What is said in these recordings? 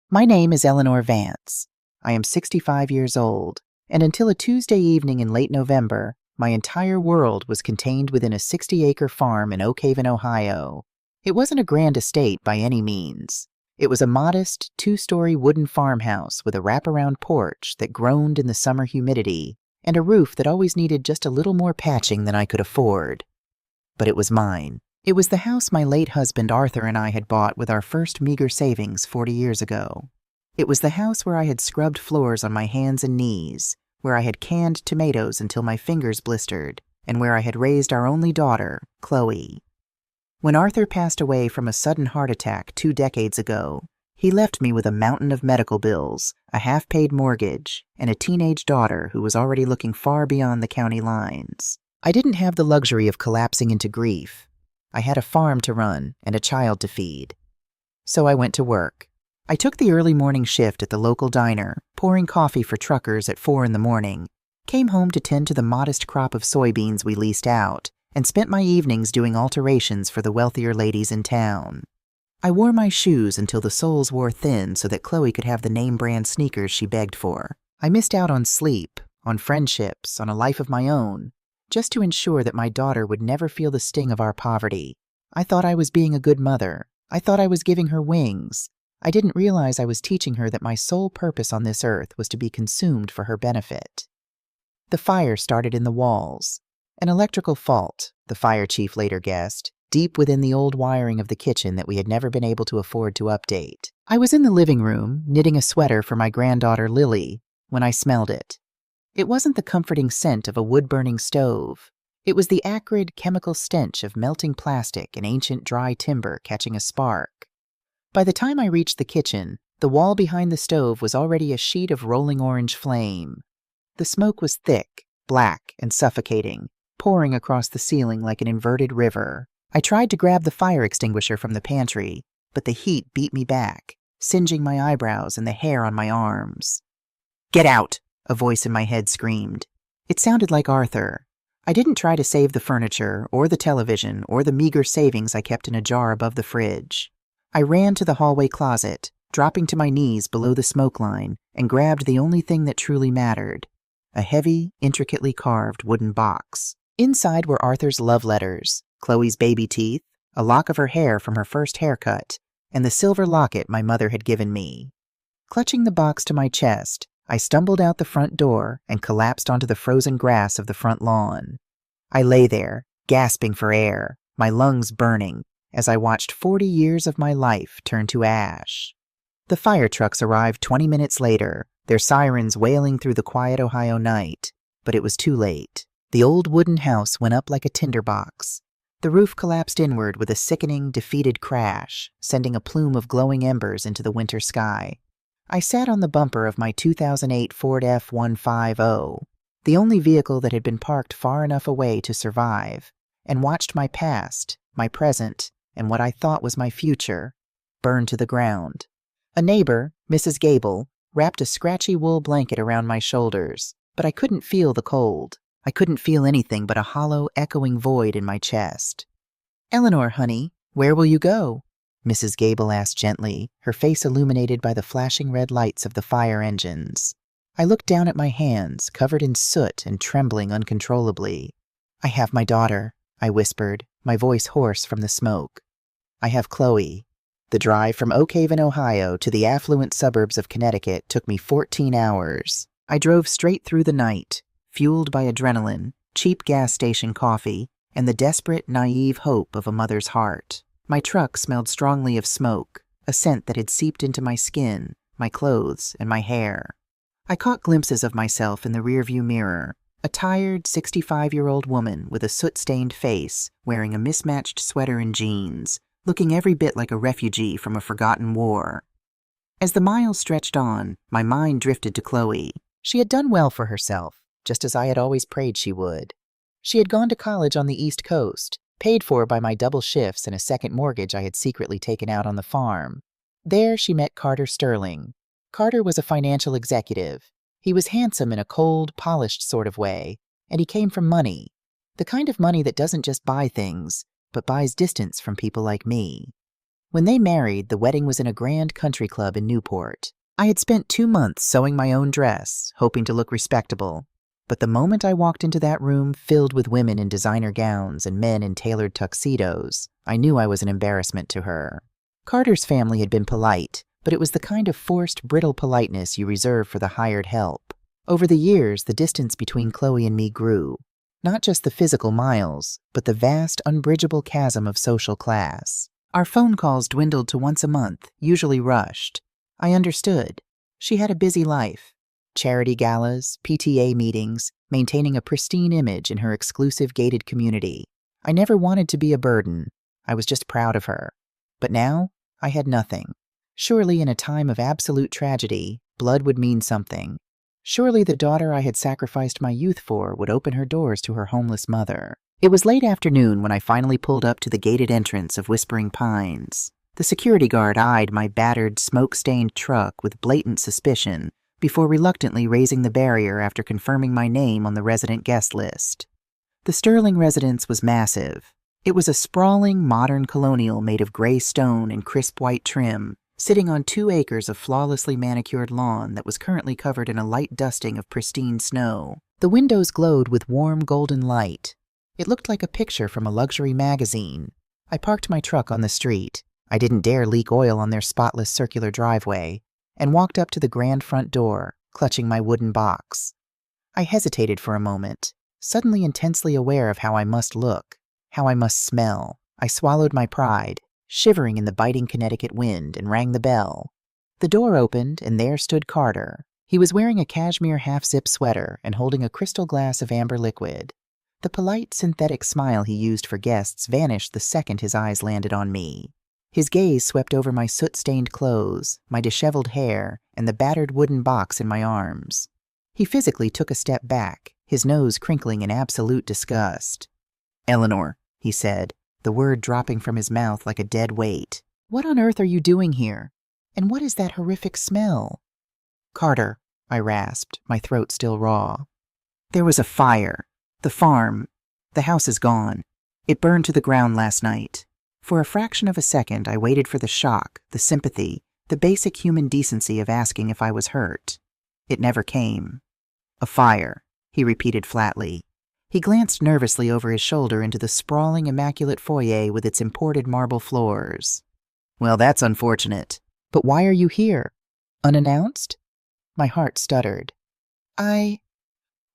My name is Eleanor Vance. I am 65 years old, and until a Tuesday evening in late November, my entire world was contained within a 60-acre farm in Oak Haven, Ohio. It wasn't a grand estate by any means. It was a modest, 2-story wooden farmhouse with a wraparound porch that groaned in the summer humidity and a roof that always needed just a little more patching than I could afford. But it was mine. It was the house my late husband Arthur and I had bought with our first meager savings 40 years ago. It was the house where I had scrubbed floors on my hands and knees, where I had canned tomatoes until my fingers blistered, and where I had raised our only daughter, Chloe. When Arthur passed away from a sudden heart attack 2 decades ago, he left me with a mountain of medical bills, a half-paid mortgage, and a teenage daughter who was already looking far beyond the county lines. I didn't have the luxury of collapsing into grief. I had a farm to run and a child to feed. So I went to work. I took the early morning shift at the local diner, pouring coffee for truckers at 4 in the morning, came home to tend to the modest crop of soybeans we leased out, and spent my evenings doing alterations for the wealthier ladies in town. I wore my shoes until the soles wore thin so that Chloe could have the name-brand sneakers she begged for. I missed out on sleep, on friendships, on a life of my own, just to ensure that my daughter would never feel the sting of our poverty. I thought I was being a good mother. I thought I was giving her wings. I didn't realize I was teaching her that my sole purpose on this earth was to be consumed for her benefit. The fire started in the walls. An electrical fault, the fire chief later guessed, deep within the old wiring of the kitchen that we had never been able to afford to update. I was in the living room, knitting a sweater for my granddaughter Lily, when I smelled it. It wasn't the comforting scent of a wood-burning stove. It was the acrid chemical stench of melting plastic and ancient dry timber catching a spark. By the time I reached the kitchen, the wall behind the stove was already a sheet of rolling orange flame. The smoke was thick, black, and suffocating, pouring across the ceiling like an inverted river. I tried to grab the fire extinguisher from the pantry, but the heat beat me back, singeing my eyebrows and the hair on my arms. "Get out!" a voice in my head screamed. It sounded like Arthur. I didn't try to save the furniture, or the television, or the meager savings I kept in a jar above the fridge. I ran to the hallway closet, dropping to my knees below the smoke line, and grabbed the only thing that truly mattered, a heavy, intricately carved wooden box. Inside were Arthur's love letters, Chloe's baby teeth, a lock of her hair from her first haircut, and the silver locket my mother had given me. Clutching the box to my chest, I stumbled out the front door and collapsed onto the frozen grass of the front lawn. I lay there, gasping for air, my lungs burning, as I watched 40 years of my life turn to ash. The fire trucks arrived 20 minutes later, their sirens wailing through the quiet Ohio night, but it was too late. The old wooden house went up like a tinderbox. The roof collapsed inward with a sickening, defeated crash, sending a plume of glowing embers into the winter sky. I sat on the bumper of my 2008 Ford F-150, the only vehicle that had been parked far enough away to survive, and watched my past, my present, and what I thought was my future, burn to the ground. A neighbor, Mrs. Gable, wrapped a scratchy wool blanket around my shoulders, but I couldn't feel the cold. I couldn't feel anything but a hollow, echoing void in my chest. "Eleanor, honey, where will you go?" Mrs. Gable asked gently, her face illuminated by the flashing red lights of the fire engines. I looked down at my hands, covered in soot and trembling uncontrollably. "I have my daughter," I whispered, my voice hoarse from the smoke. "I have Chloe." The drive from Oak Haven, Ohio to the affluent suburbs of Connecticut took me 14 hours. I drove straight through the night, fueled by adrenaline, cheap gas station coffee, and the desperate, naive hope of a mother's heart. My truck smelled strongly of smoke, a scent that had seeped into my skin, my clothes, and my hair. I caught glimpses of myself in the rearview mirror, a tired, 65-year-old woman with a soot-stained face, wearing a mismatched sweater and jeans, looking every bit like a refugee from a forgotten war. As the miles stretched on, my mind drifted to Chloe. She had done well for herself, just as I had always prayed she would. She had gone to college on the East Coast, paid for by my double shifts and a second mortgage I had secretly taken out on the farm. There she met Carter Sterling. Carter was a financial executive. He was handsome in a cold, polished sort of way, and he came from money, the kind of money that doesn't just buy things, but buys distance from people like me. When they married, the wedding was in a grand country club in Newport. I had spent 2 months sewing my own dress, hoping to look respectable. But the moment I walked into that room filled with women in designer gowns and men in tailored tuxedos, I knew I was an embarrassment to her. Carter's family had been polite, but it was the kind of forced, brittle politeness you reserve for the hired help. Over the years, the distance between Chloe and me grew. Not just the physical miles, but the vast, unbridgeable chasm of social class. Our phone calls dwindled to once a month, usually rushed. I understood. She had a busy life. Charity galas, PTA meetings, maintaining a pristine image in her exclusive gated community. I never wanted to be a burden. I was just proud of her. But now, I had nothing. Surely in a time of absolute tragedy, blood would mean something. Surely the daughter I had sacrificed my youth for would open her doors to her homeless mother. It was late afternoon when I finally pulled up to the gated entrance of Whispering Pines. The security guard eyed my battered, smoke-stained truck with blatant suspicion before reluctantly raising the barrier after confirming my name on the resident guest list. The Sterling residence was massive. It was a sprawling, modern colonial made of gray stone and crisp white trim, sitting on 2 acres of flawlessly manicured lawn that was currently covered in a light dusting of pristine snow. The windows glowed with warm golden light. It looked like a picture from a luxury magazine. I parked my truck on the street. I didn't dare leak oil on their spotless circular driveway, and walked up to the grand front door, clutching my wooden box. I hesitated for a moment, suddenly intensely aware of how I must look, how I must smell. I swallowed my pride, shivering in the biting Connecticut wind, and rang the bell. The door opened, and there stood Carter. He was wearing a cashmere half-zip sweater and holding a crystal glass of amber liquid. The polite, synthetic smile he used for guests vanished the second his eyes landed on me. His gaze swept over my soot-stained clothes, my disheveled hair, and the battered wooden box in my arms. He physically took a step back, his nose crinkling in absolute disgust. "Eleanor," he said, the word dropping from his mouth like a dead weight. "What on earth are you doing here? And what is that horrific smell?" "Carter," I rasped, my throat still raw. "There was a fire. The farm. The house is gone. It burned to the ground last night." For a fraction of a second, I waited for the shock, the sympathy, the basic human decency of asking if I was hurt. It never came. "A fire," he repeated flatly. He glanced nervously over his shoulder into the sprawling, immaculate foyer with its imported marble floors. "Well, that's unfortunate. But why are you here? Unannounced?" My heart stuttered. I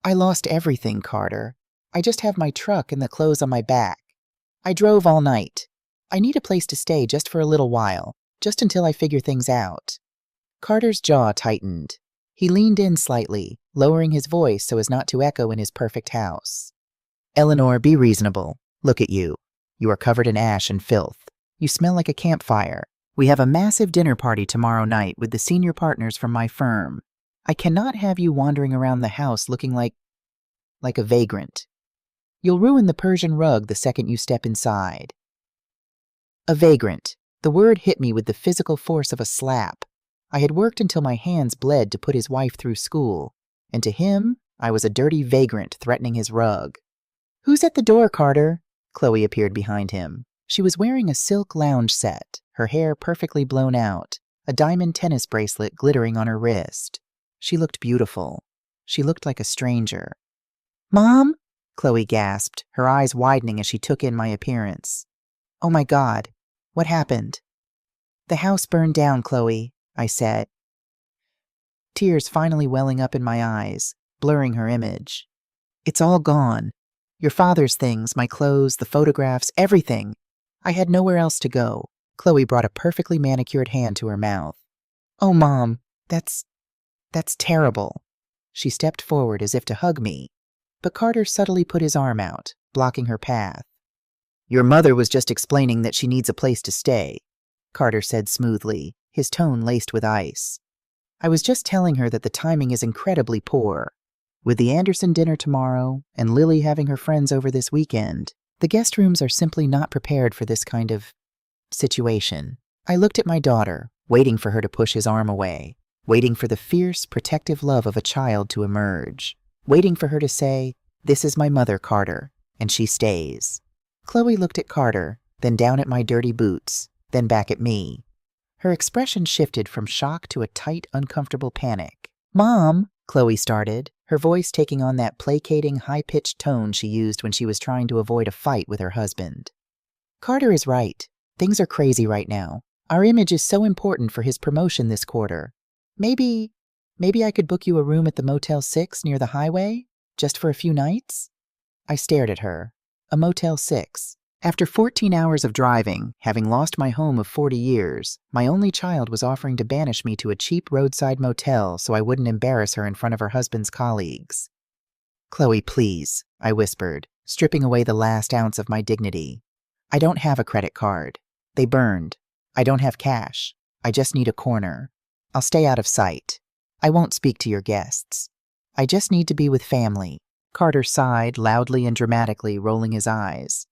lost everything, Carter. I just have my truck and the clothes on my back. I drove all night. I need a place to stay just for a little while, just until I figure things out." Carter's jaw tightened. He leaned in slightly, lowering his voice so as not to echo in his perfect house. "Eleanor, be reasonable. Look at you. You are covered in ash and filth. You smell like a campfire. We have a massive dinner party tomorrow night with the senior partners from my firm. I cannot have you wandering around the house looking like a vagrant. You'll ruin the Persian rug the second you step inside." A vagrant. The word hit me with the physical force of a slap. I had worked until my hands bled to put his wife through school, and to him, I was a dirty vagrant threatening his rug. "Who's at the door, Carter?" Chloe appeared behind him. She was wearing a silk lounge set, her hair perfectly blown out, a diamond tennis bracelet glittering on her wrist. She looked beautiful. She looked like a stranger. "Mom?" Chloe gasped, her eyes widening as she took in my appearance. "Oh my God, what happened?" "The house burned down, Chloe," I said, tears finally welling up in my eyes, blurring her image. "It's all gone. Your father's things, my clothes, the photographs, everything. I had nowhere else to go." Chloe brought a perfectly manicured hand to her mouth. "Oh, Mom, that's terrible." She stepped forward as if to hug me, but Carter subtly put his arm out, blocking her path. "Your mother was just explaining that she needs a place to stay," Carter said smoothly, his tone laced with ice. "I was just telling her that the timing is incredibly poor. With the Anderson dinner tomorrow, and Lily having her friends over this weekend, the guest rooms are simply not prepared for this kind of situation." I looked at my daughter, waiting for her to push his arm away, waiting for the fierce, protective love of a child to emerge, waiting for her to say, "This is my mother, Carter," and she stays. Chloe looked at Carter, then down at my dirty boots, then back at me. Her expression shifted from shock to a tight, uncomfortable panic. "Mom," Chloe started, her voice taking on that placating, high-pitched tone she used when she was trying to avoid a fight with her husband. "Carter is right. Things are crazy right now. Our image is so important for his promotion this quarter. Maybe I could book you a room at the Motel 6 near the highway, just for a few nights?" I stared at her. A Motel 6. After 14 hours of driving, having lost my home of 40 years, my only child was offering to banish me to a cheap roadside motel so I wouldn't embarrass her in front of her husband's colleagues. "Chloe, please," I whispered, stripping away the last ounce of my dignity. "I don't have a credit card. They burned. I don't have cash. I just need a corner. I'll stay out of sight. I won't speak to your guests. I just need to be with family." Carter sighed loudly and dramatically, rolling his eyes.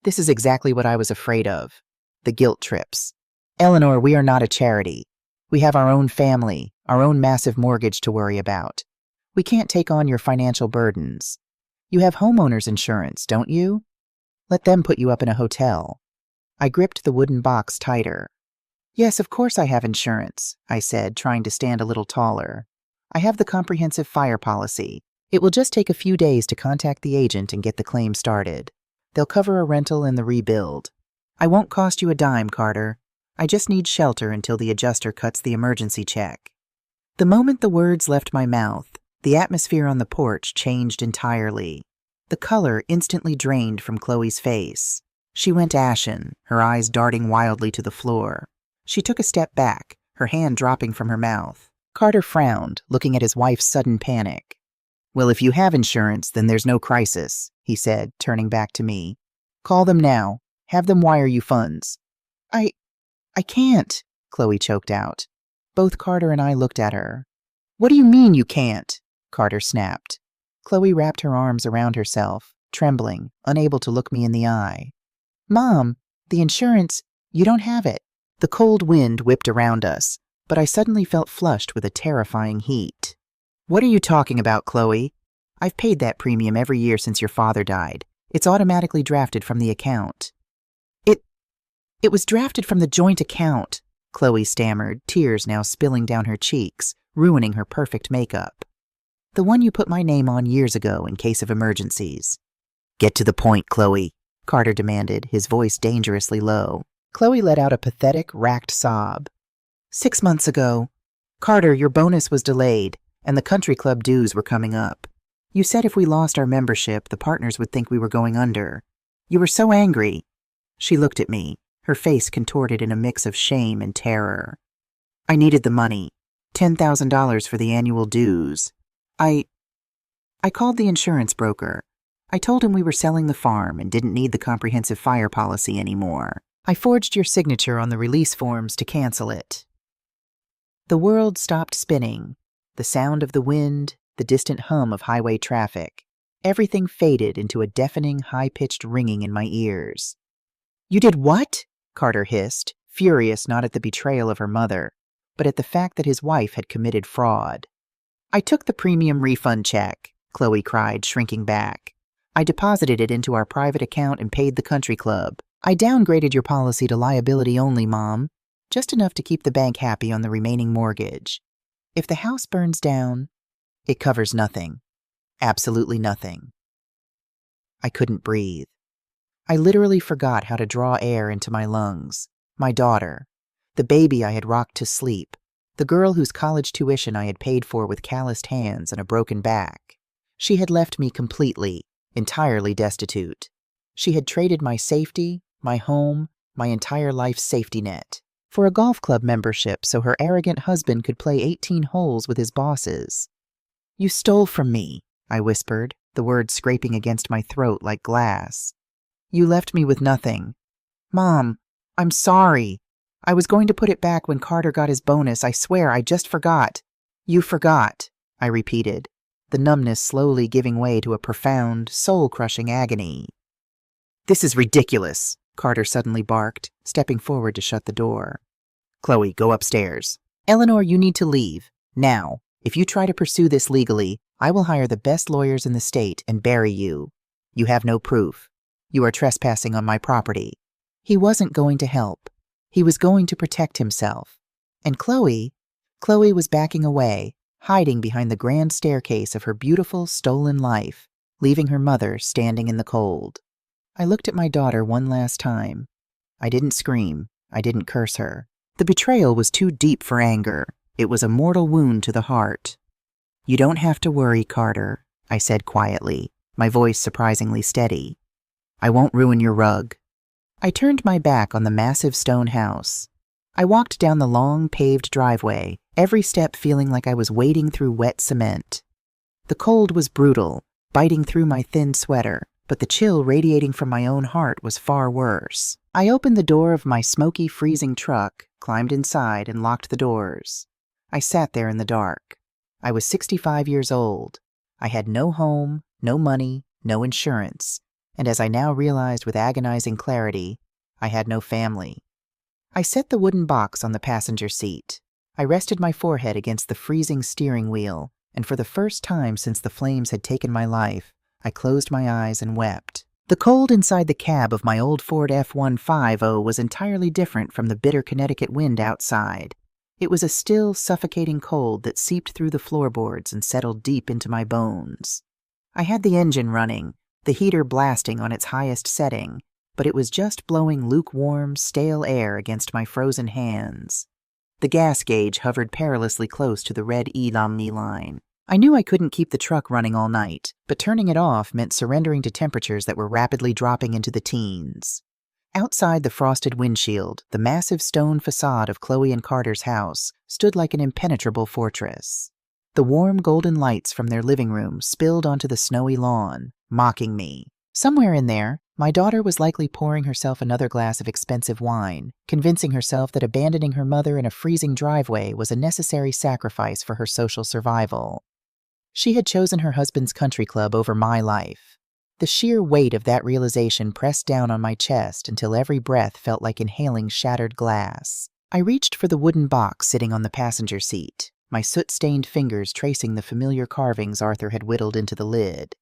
"This is exactly what I was afraid of. The guilt trips. Eleanor, we are not a charity. We have our own family, our own massive mortgage to worry about. We can't take on your financial burdens. You have homeowner's insurance, don't you? Let them put you up in a hotel." I gripped the wooden box tighter. "Yes, of course I have insurance," I said, trying to stand a little taller. "I have the comprehensive fire policy. It will just take a few days to contact the agent and get the claim started. They'll cover a rental and the rebuild. I won't cost you a dime, Carter. I just need shelter until the adjuster cuts the emergency check." The moment the words left my mouth, the atmosphere on the porch changed entirely. The color instantly drained from Chloe's face. She went ashen, her eyes darting wildly to the floor. She took a step back, her hand dropping from her mouth. Carter frowned, looking at his wife's sudden panic. "Well, if you have insurance, then there's no crisis," he said, turning back to me. "Call them now. Have them wire you funds." I can't," Chloe choked out. Both Carter and I looked at her. "What do you mean you can't?" Carter snapped. Chloe wrapped her arms around herself, trembling, unable to look me in the eye. "Mom, the insurance, you don't have it." The cold wind whipped around us, but I suddenly felt flushed with a terrifying heat. "What are you talking about, Chloe? I've paid that premium every year since your father died. It's automatically drafted from the account." It was drafted from the joint account," Chloe stammered, tears now spilling down her cheeks, ruining her perfect makeup. "The one you put my name on years ago in case of emergencies." "Get to the point, Chloe," Carter demanded, his voice dangerously low. Chloe let out a pathetic, racked sob. 6 months ago. Carter, your bonus was delayed, and the country club dues were coming up. You said if we lost our membership, the partners would think we were going under. You were so angry." She looked at me, her face contorted in a mix of shame and terror. "I needed the money. $10,000 for the annual dues. I called the insurance broker. I told him we were selling the farm and didn't need the comprehensive fire policy anymore. I forged your signature on the release forms to cancel it." The world stopped spinning. The sound of the wind, the distant hum of highway traffic. Everything faded into a deafening, high-pitched ringing in my ears. "You did what?" Carter hissed, furious not at the betrayal of her mother, but at the fact that his wife had committed fraud. "I took the premium refund check," Chloe cried, shrinking back. "I deposited it into our private account and paid the country club. I downgraded your policy to liability only, Mom, just enough to keep the bank happy on the remaining mortgage. If the house burns down, it covers nothing. Absolutely nothing." I couldn't breathe. I literally forgot how to draw air into my lungs. My daughter, the baby I had rocked to sleep, the girl whose college tuition I had paid for with calloused hands and a broken back. She had left me completely, entirely destitute. She had traded my safety, my home, my entire life's safety net, for a golf club membership so her arrogant husband could play 18 holes with his bosses. "You stole from me," I whispered, the words scraping against my throat like glass. "You left me with nothing. Mom, I'm sorry. I was going to put it back when Carter got his bonus. I swear, I just forgot." "You forgot," I repeated, the numbness slowly giving way to a profound, soul-crushing agony. "This is ridiculous," Carter suddenly barked, stepping forward to shut the door. "Chloe, go upstairs. Eleanor, you need to leave. Now. If you try to pursue this legally, I will hire the best lawyers in the state and bury you. You have no proof. You are trespassing on my property." He wasn't going to help. He was going to protect himself. And Chloe was backing away, hiding behind the grand staircase of her beautiful, stolen life, leaving her mother standing in the cold. I looked at my daughter one last time. I didn't scream. I didn't curse her. The betrayal was too deep for anger. It was a mortal wound to the heart. "You don't have to worry, Carter," I said quietly, my voice surprisingly steady. "I won't ruin your rug." I turned my back on the massive stone house. I walked down the long, paved driveway, every step feeling like I was wading through wet cement. The cold was brutal, biting through my thin sweater, but the chill radiating from my own heart was far worse. I opened the door of my smoky, freezing truck, climbed inside, and locked the doors. I sat there in the dark. I was 65 years old. I had no home, no money, no insurance, and as I now realized with agonizing clarity, I had no family. I set the wooden box on the passenger seat. I rested my forehead against the freezing steering wheel, and for the first time since the flames had taken my life, I closed my eyes and wept. The cold inside the cab of my old Ford F-150 was entirely different from the bitter Connecticut wind outside. It was a still, suffocating cold that seeped through the floorboards and settled deep into my bones. I had the engine running, the heater blasting on its highest setting, but it was just blowing lukewarm, stale air against my frozen hands. The gas gauge hovered perilously close to the red E-Omni line. I knew I couldn't keep the truck running all night, but turning it off meant surrendering to temperatures that were rapidly dropping into the teens. Outside the frosted windshield, the massive stone facade of Chloe and Carter's house stood like an impenetrable fortress. The warm golden lights from their living room spilled onto the snowy lawn, mocking me. Somewhere in there, my daughter was likely pouring herself another glass of expensive wine, convincing herself that abandoning her mother in a freezing driveway was a necessary sacrifice for her social survival. She had chosen her husband's country club over my life. The sheer weight of that realization pressed down on my chest until every breath felt like inhaling shattered glass. I reached for the wooden box sitting on the passenger seat, my soot-stained fingers tracing the familiar carvings Arthur had whittled into the lid.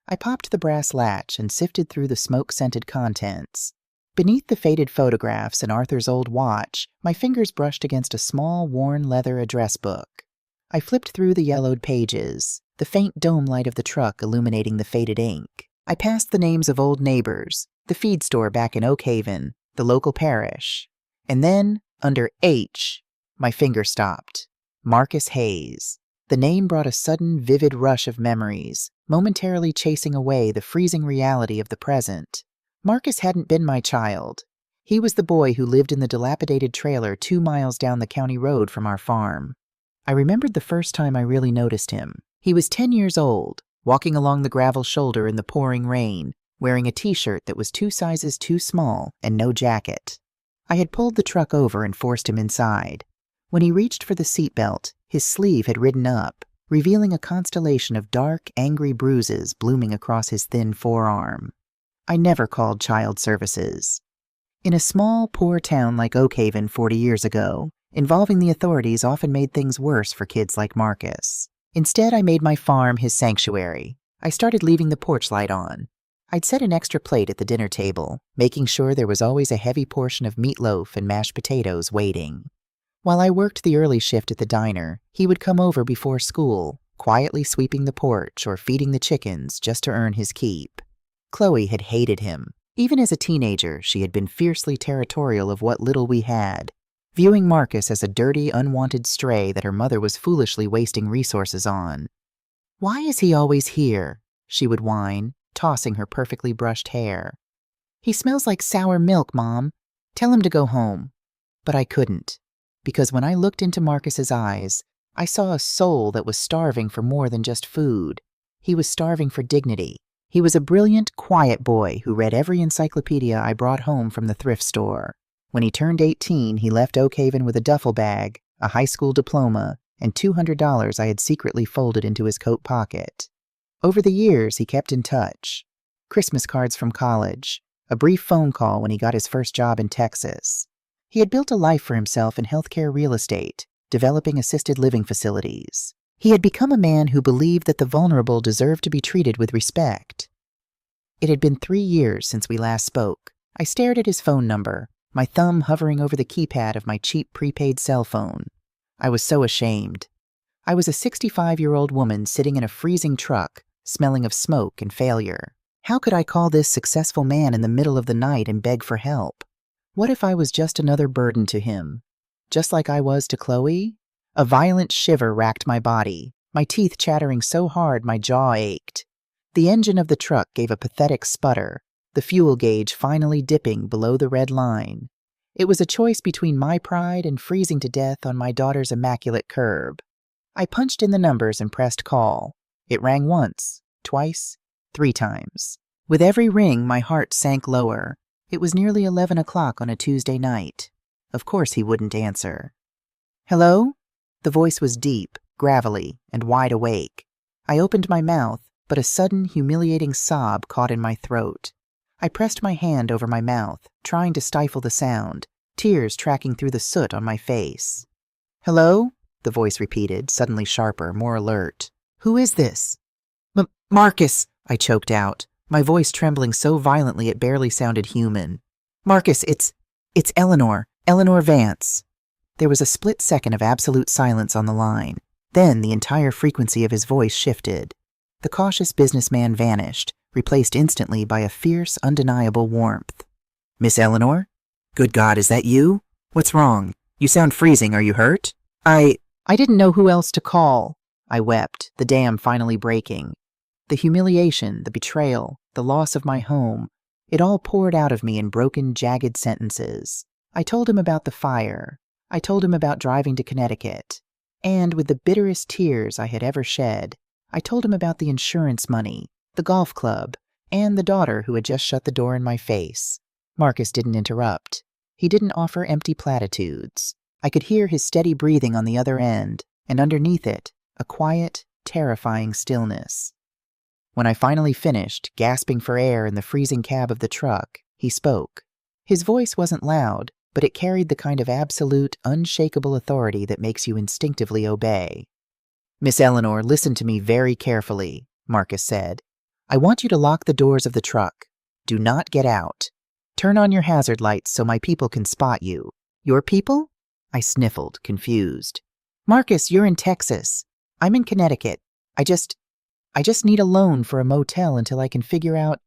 I popped the brass latch and sifted through the smoke-scented contents. Beneath the faded photographs and Arthur's old watch, my fingers brushed against a small, worn leather address book. I flipped through the yellowed pages, the faint dome light of the truck illuminating the faded ink. I passed the names of old neighbors, the feed store back in Oak Haven, the local parish. And then, under H, my finger stopped. Marcus Hayes. The name brought a sudden, vivid rush of memories, momentarily chasing away the freezing reality of the present. Marcus hadn't been my child. He was the boy who lived in the dilapidated trailer 2 miles down the county road from our farm. I remembered the first time I really noticed him. He was 10 years old, walking along the gravel shoulder in the pouring rain, wearing a t-shirt that was 2 sizes too small and no jacket. I had pulled the truck over and forced him inside. When he reached for the seatbelt, his sleeve had ridden up, revealing a constellation of dark, angry bruises blooming across his thin forearm. I never called child services. In a small, poor town like Oak Haven 40 years ago, involving the authorities often made things worse for kids like Marcus. Instead, I made my farm his sanctuary. I started leaving the porch light on. I'd set an extra plate at the dinner table, making sure there was always a heavy portion of meatloaf and mashed potatoes waiting. While I worked the early shift at the diner, he would come over before school, quietly sweeping the porch or feeding the chickens just to earn his keep. Chloe had hated him. Even as a teenager, she had been fiercely territorial of what little we had, viewing Marcus as a dirty, unwanted stray that her mother was foolishly wasting resources on. "Why is he always here?" she would whine, tossing her perfectly brushed hair. "He smells like sour milk, Mom. Tell him to go home." But I couldn't, because when I looked into Marcus's eyes, I saw a soul that was starving for more than just food. He was starving for dignity. He was a brilliant, quiet boy who read every encyclopedia I brought home from the thrift store. When he turned 18, he left Oak Haven with a duffel bag, a high school diploma, and $200 I had secretly folded into his coat pocket. Over the years, he kept in touch. Christmas cards from college, a brief phone call when he got his first job in Texas. He had built a life for himself in healthcare real estate, developing assisted living facilities. He had become a man who believed that the vulnerable deserved to be treated with respect. It had been 3 years since we last spoke. I stared at his phone number, my thumb hovering over the keypad of my cheap prepaid cell phone. I was so ashamed. I was a 65-year-old woman sitting in a freezing truck, smelling of smoke and failure. How could I call this successful man in the middle of the night and beg for help? What if I was just another burden to him? Just like I was to Chloe? A violent shiver racked my body, my teeth chattering so hard my jaw ached. The engine of the truck gave a pathetic sputter, the fuel gauge finally dipping below the red line. It was a choice between my pride and freezing to death on my daughter's immaculate curb. I punched in the numbers and pressed call. It rang once, twice, 3 times. With every ring, my heart sank lower. It was nearly 11 o'clock on a Tuesday night. Of course he wouldn't answer. Hello? The voice was deep, gravelly, and wide awake. I opened my mouth, but a sudden, humiliating sob caught in my throat. I pressed my hand over my mouth, trying to stifle the sound, tears tracking through the soot on my face. Hello? The voice repeated, suddenly sharper, more alert. Who is this? Marcus, I choked out, my voice trembling so violently it barely sounded human. Marcus, it's Eleanor Vance. There was a split second of absolute silence on the line. Then the entire frequency of his voice shifted. The cautious businessman vanished, replaced instantly by a fierce, undeniable warmth. Miss Eleanor? Good God, is that you? What's wrong? You sound freezing. Are you hurt? I didn't know who else to call. I wept, the dam finally breaking. The humiliation, the betrayal, the loss of my home, it all poured out of me in broken, jagged sentences. I told him about the fire. I told him about driving to Connecticut. And with the bitterest tears I had ever shed, I told him about the insurance money, the golf club, and the daughter who had just shut the door in my face. Marcus didn't interrupt. He didn't offer empty platitudes. I could hear his steady breathing on the other end, and underneath it, a quiet, terrifying stillness. When I finally finished, gasping for air in the freezing cab of the truck, he spoke. His voice wasn't loud, but it carried the kind of absolute, unshakable authority that makes you instinctively obey. Miss Eleanor, listen to me very carefully, Marcus said. I want you to lock the doors of the truck. Do not get out. Turn on your hazard lights so my people can spot you. Your people? I sniffled, confused. Marcus, you're in Texas. I'm in Connecticut. I just need a loan for a motel until I can figure out...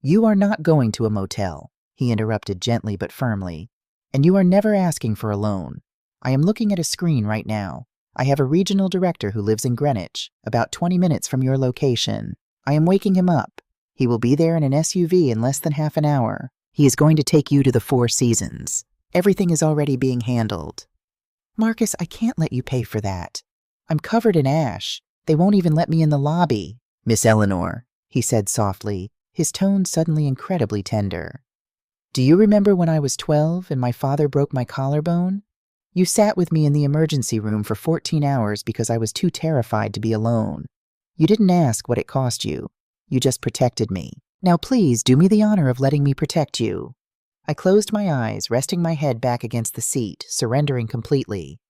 You are not going to a motel, he interrupted gently but firmly. And you are never asking for a loan. I am looking at a screen right now. I have a regional director who lives in Greenwich, about 20 minutes from your location. I am waking him up. He will be there in an SUV in less than half an hour. He is going to take you to the Four Seasons. Everything is already being handled. Marcus, I can't let you pay for that. I'm covered in ash. They won't even let me in the lobby. Miss Eleanor, he said softly, his tone suddenly incredibly tender. Do you remember when I was 12 and my father broke my collarbone? You sat with me in the emergency room for 14 hours because I was too terrified to be alone. You didn't ask what it cost you. You just protected me. Now please do me the honor of letting me protect you. I closed my eyes, resting my head back against the seat, surrendering completely.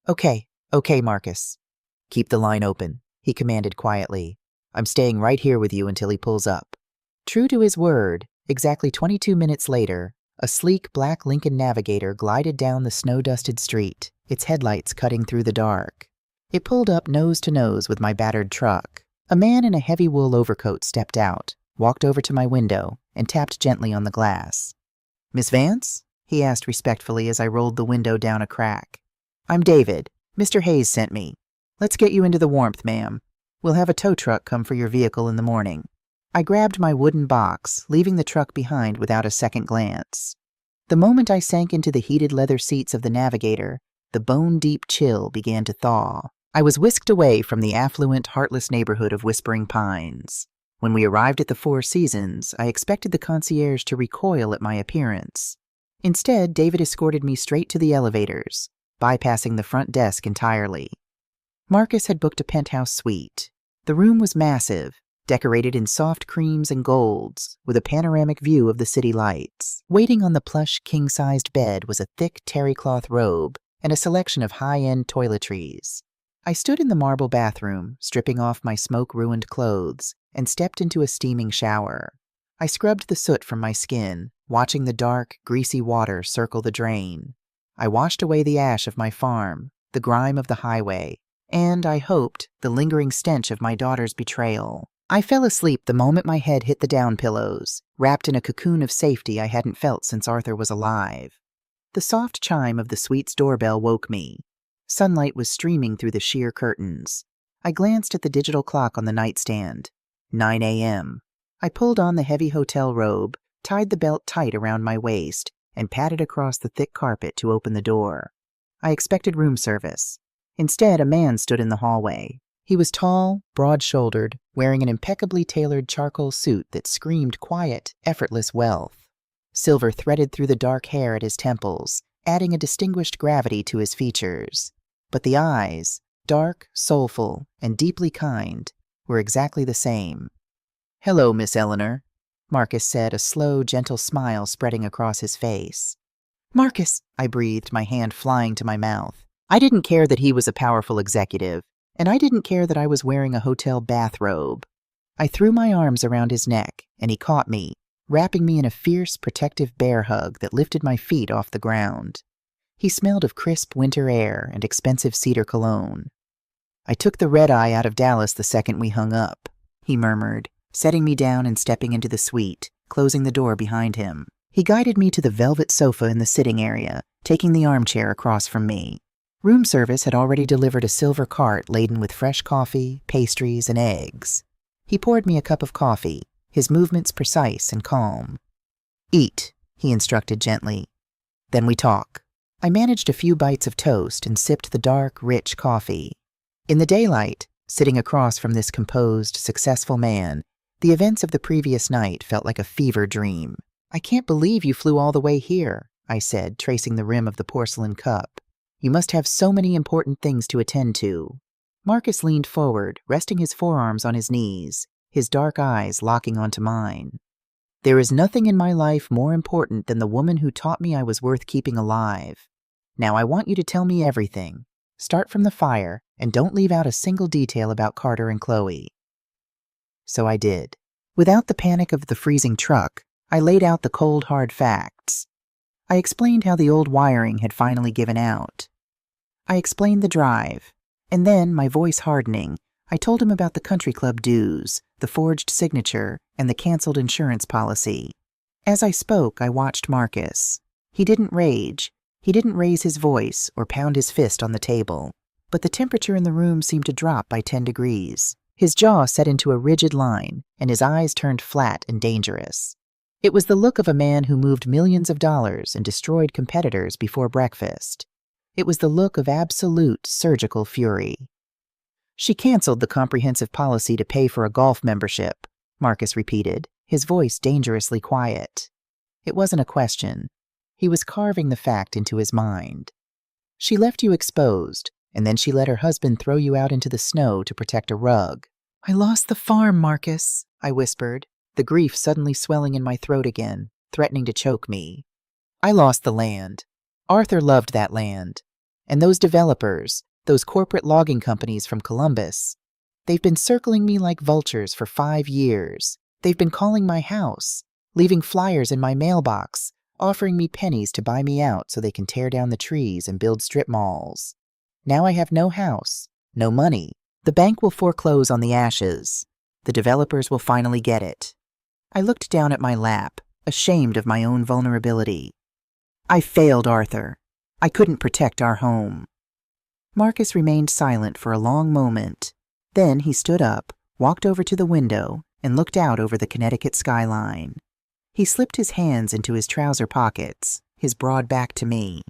Okay, Marcus. Keep the line open, he commanded quietly. I'm staying right here with you until he pulls up. True to his word, exactly 22 minutes later, a sleek black Lincoln Navigator glided down the snow-dusted street, its headlights cutting through the dark. It pulled up nose to nose with my battered truck. A man in a heavy wool overcoat stepped out, walked over to my window, and tapped gently on the glass. Miss Vance? He asked respectfully as I rolled the window down a crack. I'm David. Mr. Hayes sent me. Let's get you into the warmth, ma'am. We'll have a tow truck come for your vehicle in the morning. I grabbed my wooden box, leaving the truck behind without a second glance. The moment I sank into the heated leather seats of the Navigator, the bone-deep chill began to thaw. I was whisked away from the affluent, heartless neighborhood of Whispering Pines. When we arrived at the Four Seasons, I expected the concierge to recoil at my appearance. Instead, David escorted me straight to the elevators, bypassing the front desk entirely. Marcus had booked a penthouse suite. The room was massive, decorated in soft creams and golds, with a panoramic view of the city lights. Waiting on the plush, king-sized bed was a thick terry-cloth robe and a selection of high-end toiletries. I stood in the marble bathroom, stripping off my smoke-ruined clothes, and stepped into a steaming shower. I scrubbed the soot from my skin, watching the dark, greasy water circle the drain. I washed away the ash of my farm, the grime of the highway, and, I hoped, the lingering stench of my daughter's betrayal. I fell asleep the moment my head hit the down pillows, wrapped in a cocoon of safety I hadn't felt since Arthur was alive. The soft chime of the suite's doorbell woke me. Sunlight was streaming through the sheer curtains. I glanced at the digital clock on the nightstand. 9 a.m. I pulled on the heavy hotel robe, tied the belt tight around my waist, and padded across the thick carpet to open the door. I expected room service. Instead, a man stood in the hallway. He was tall, broad-shouldered, wearing an impeccably tailored charcoal suit that screamed quiet, effortless wealth. Silver threaded through the dark hair at his temples, adding a distinguished gravity to his features. But the eyes, dark, soulful, and deeply kind, were exactly the same. "Hello, Miss Eleanor," Marcus said, a slow, gentle smile spreading across his face. "Marcus," I breathed, my hand flying to my mouth. I didn't care that he was a powerful executive, and I didn't care that I was wearing a hotel bathrobe. I threw my arms around his neck, and he caught me, wrapping me in a fierce, protective bear hug that lifted my feet off the ground. He smelled of crisp winter air and expensive cedar cologne. "I took the red-eye out of Dallas the second we hung up," he murmured, setting me down and stepping into the suite, closing the door behind him. He guided me to the velvet sofa in the sitting area, taking the armchair across from me. Room service had already delivered a silver cart laden with fresh coffee, pastries, and eggs. He poured me a cup of coffee, his movements precise and calm. "Eat," he instructed gently. "Then we talk." I managed a few bites of toast and sipped the dark, rich coffee. In the daylight, sitting across from this composed, successful man, the events of the previous night felt like a fever dream. "I can't believe you flew all the way here," I said, tracing the rim of the porcelain cup. "You must have so many important things to attend to." Marcus leaned forward, resting his forearms on his knees, his dark eyes locking onto mine. "There is nothing in my life more important than the woman who taught me I was worth keeping alive. Now I want you to tell me everything. Start from the fire, and don't leave out a single detail about Carter and Chloe." So I did. Without the panic of the freezing truck, I laid out the cold, hard facts. I explained how the old wiring had finally given out. I explained the drive, and then, my voice hardening, I told him about the country club dues, the forged signature, and the canceled insurance policy. As I spoke, I watched Marcus. He didn't rage. He didn't raise his voice or pound his fist on the table, but the temperature in the room seemed to drop by 10 degrees. His jaw set into a rigid line, and his eyes turned flat and dangerous. It was the look of a man who moved millions of dollars and destroyed competitors before breakfast. It was the look of absolute surgical fury. "She canceled the comprehensive policy to pay for a golf membership," Marcus repeated, his voice dangerously quiet. It wasn't a question. He was carving the fact into his mind. "She left you exposed, and then she let her husband throw you out into the snow to protect a rug." "I lost the farm, Marcus," I whispered, the grief suddenly swelling in my throat again, threatening to choke me. "I lost the land. Arthur loved that land. And those developers, those corporate logging companies from Columbus, they've been circling me like vultures for 5 years. They've been calling my house, leaving flyers in my mailbox, offering me pennies to buy me out so they can tear down the trees and build strip malls. Now I have no house, no money. The bank will foreclose on the ashes. The developers will finally get it." I looked down at my lap, ashamed of my own vulnerability. "I failed Arthur. I couldn't protect our home." Marcus remained silent for a long moment. Then he stood up, walked over to the window, and looked out over the Connecticut skyline. He slipped his hands into his trouser pockets, his broad back to me.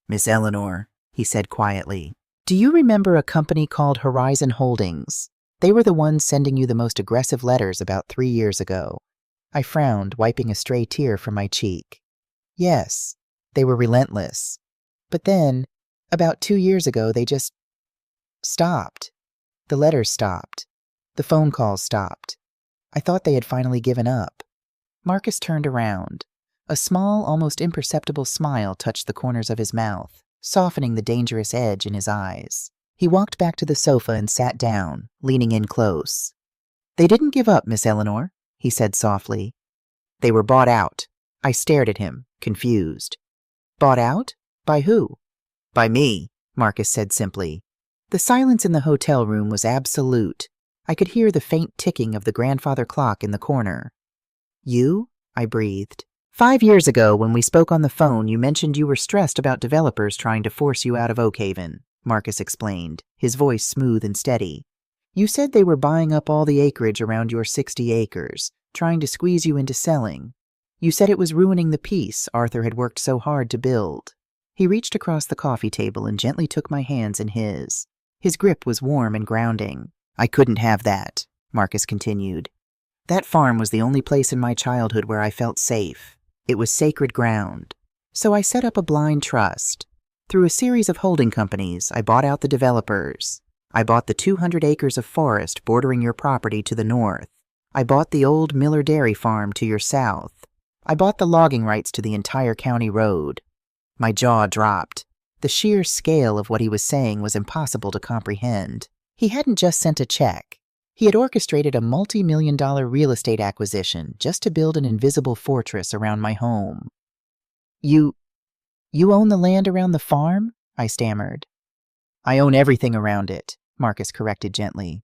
"Miss Eleanor," he said quietly, "do you remember a company called Horizon Holdings? They were the ones sending you the most aggressive letters about 3 years ago." I frowned, wiping a stray tear from my cheek. "Yes, they were relentless. But then, about 2 years ago, they just stopped. The letters stopped. The phone calls stopped. I thought they had finally given up." Marcus turned around. A small, almost imperceptible smile touched the corners of his mouth, softening the dangerous edge in his eyes. He walked back to the sofa and sat down, leaning in close. "They didn't give up, Miss Eleanor," he said softly. They were bought out. I stared at him, confused. Bought out? By who? By me, Marcus said simply. The silence in the hotel room was absolute. I could hear the faint ticking of the grandfather clock in the corner. You? I breathed. 5 years ago, when we spoke on the phone, you mentioned you were stressed about developers trying to force you out of Oakhaven, Marcus explained, his voice smooth and steady. You said they were buying up all the acreage around your 60 acres, trying to squeeze you into selling. You said it was ruining the peace Arthur had worked so hard to build. He reached across the coffee table and gently took my hands in his. His grip was warm and grounding. I couldn't have that, Marcus continued. That farm was the only place in my childhood where I felt safe. It was sacred ground. So I set up a blind trust. Through a series of holding companies, I bought out the developers. I bought the 200 acres of forest bordering your property to the north. I bought the old Miller Dairy Farm to your south. I bought the logging rights to the entire county road. My jaw dropped. The sheer scale of what he was saying was impossible to comprehend. He hadn't just sent a check. He had orchestrated a multi-million-dollar real estate acquisition just to build an invisible fortress around my home. You own the land around the farm? I stammered. I own everything around it, Marcus corrected gently.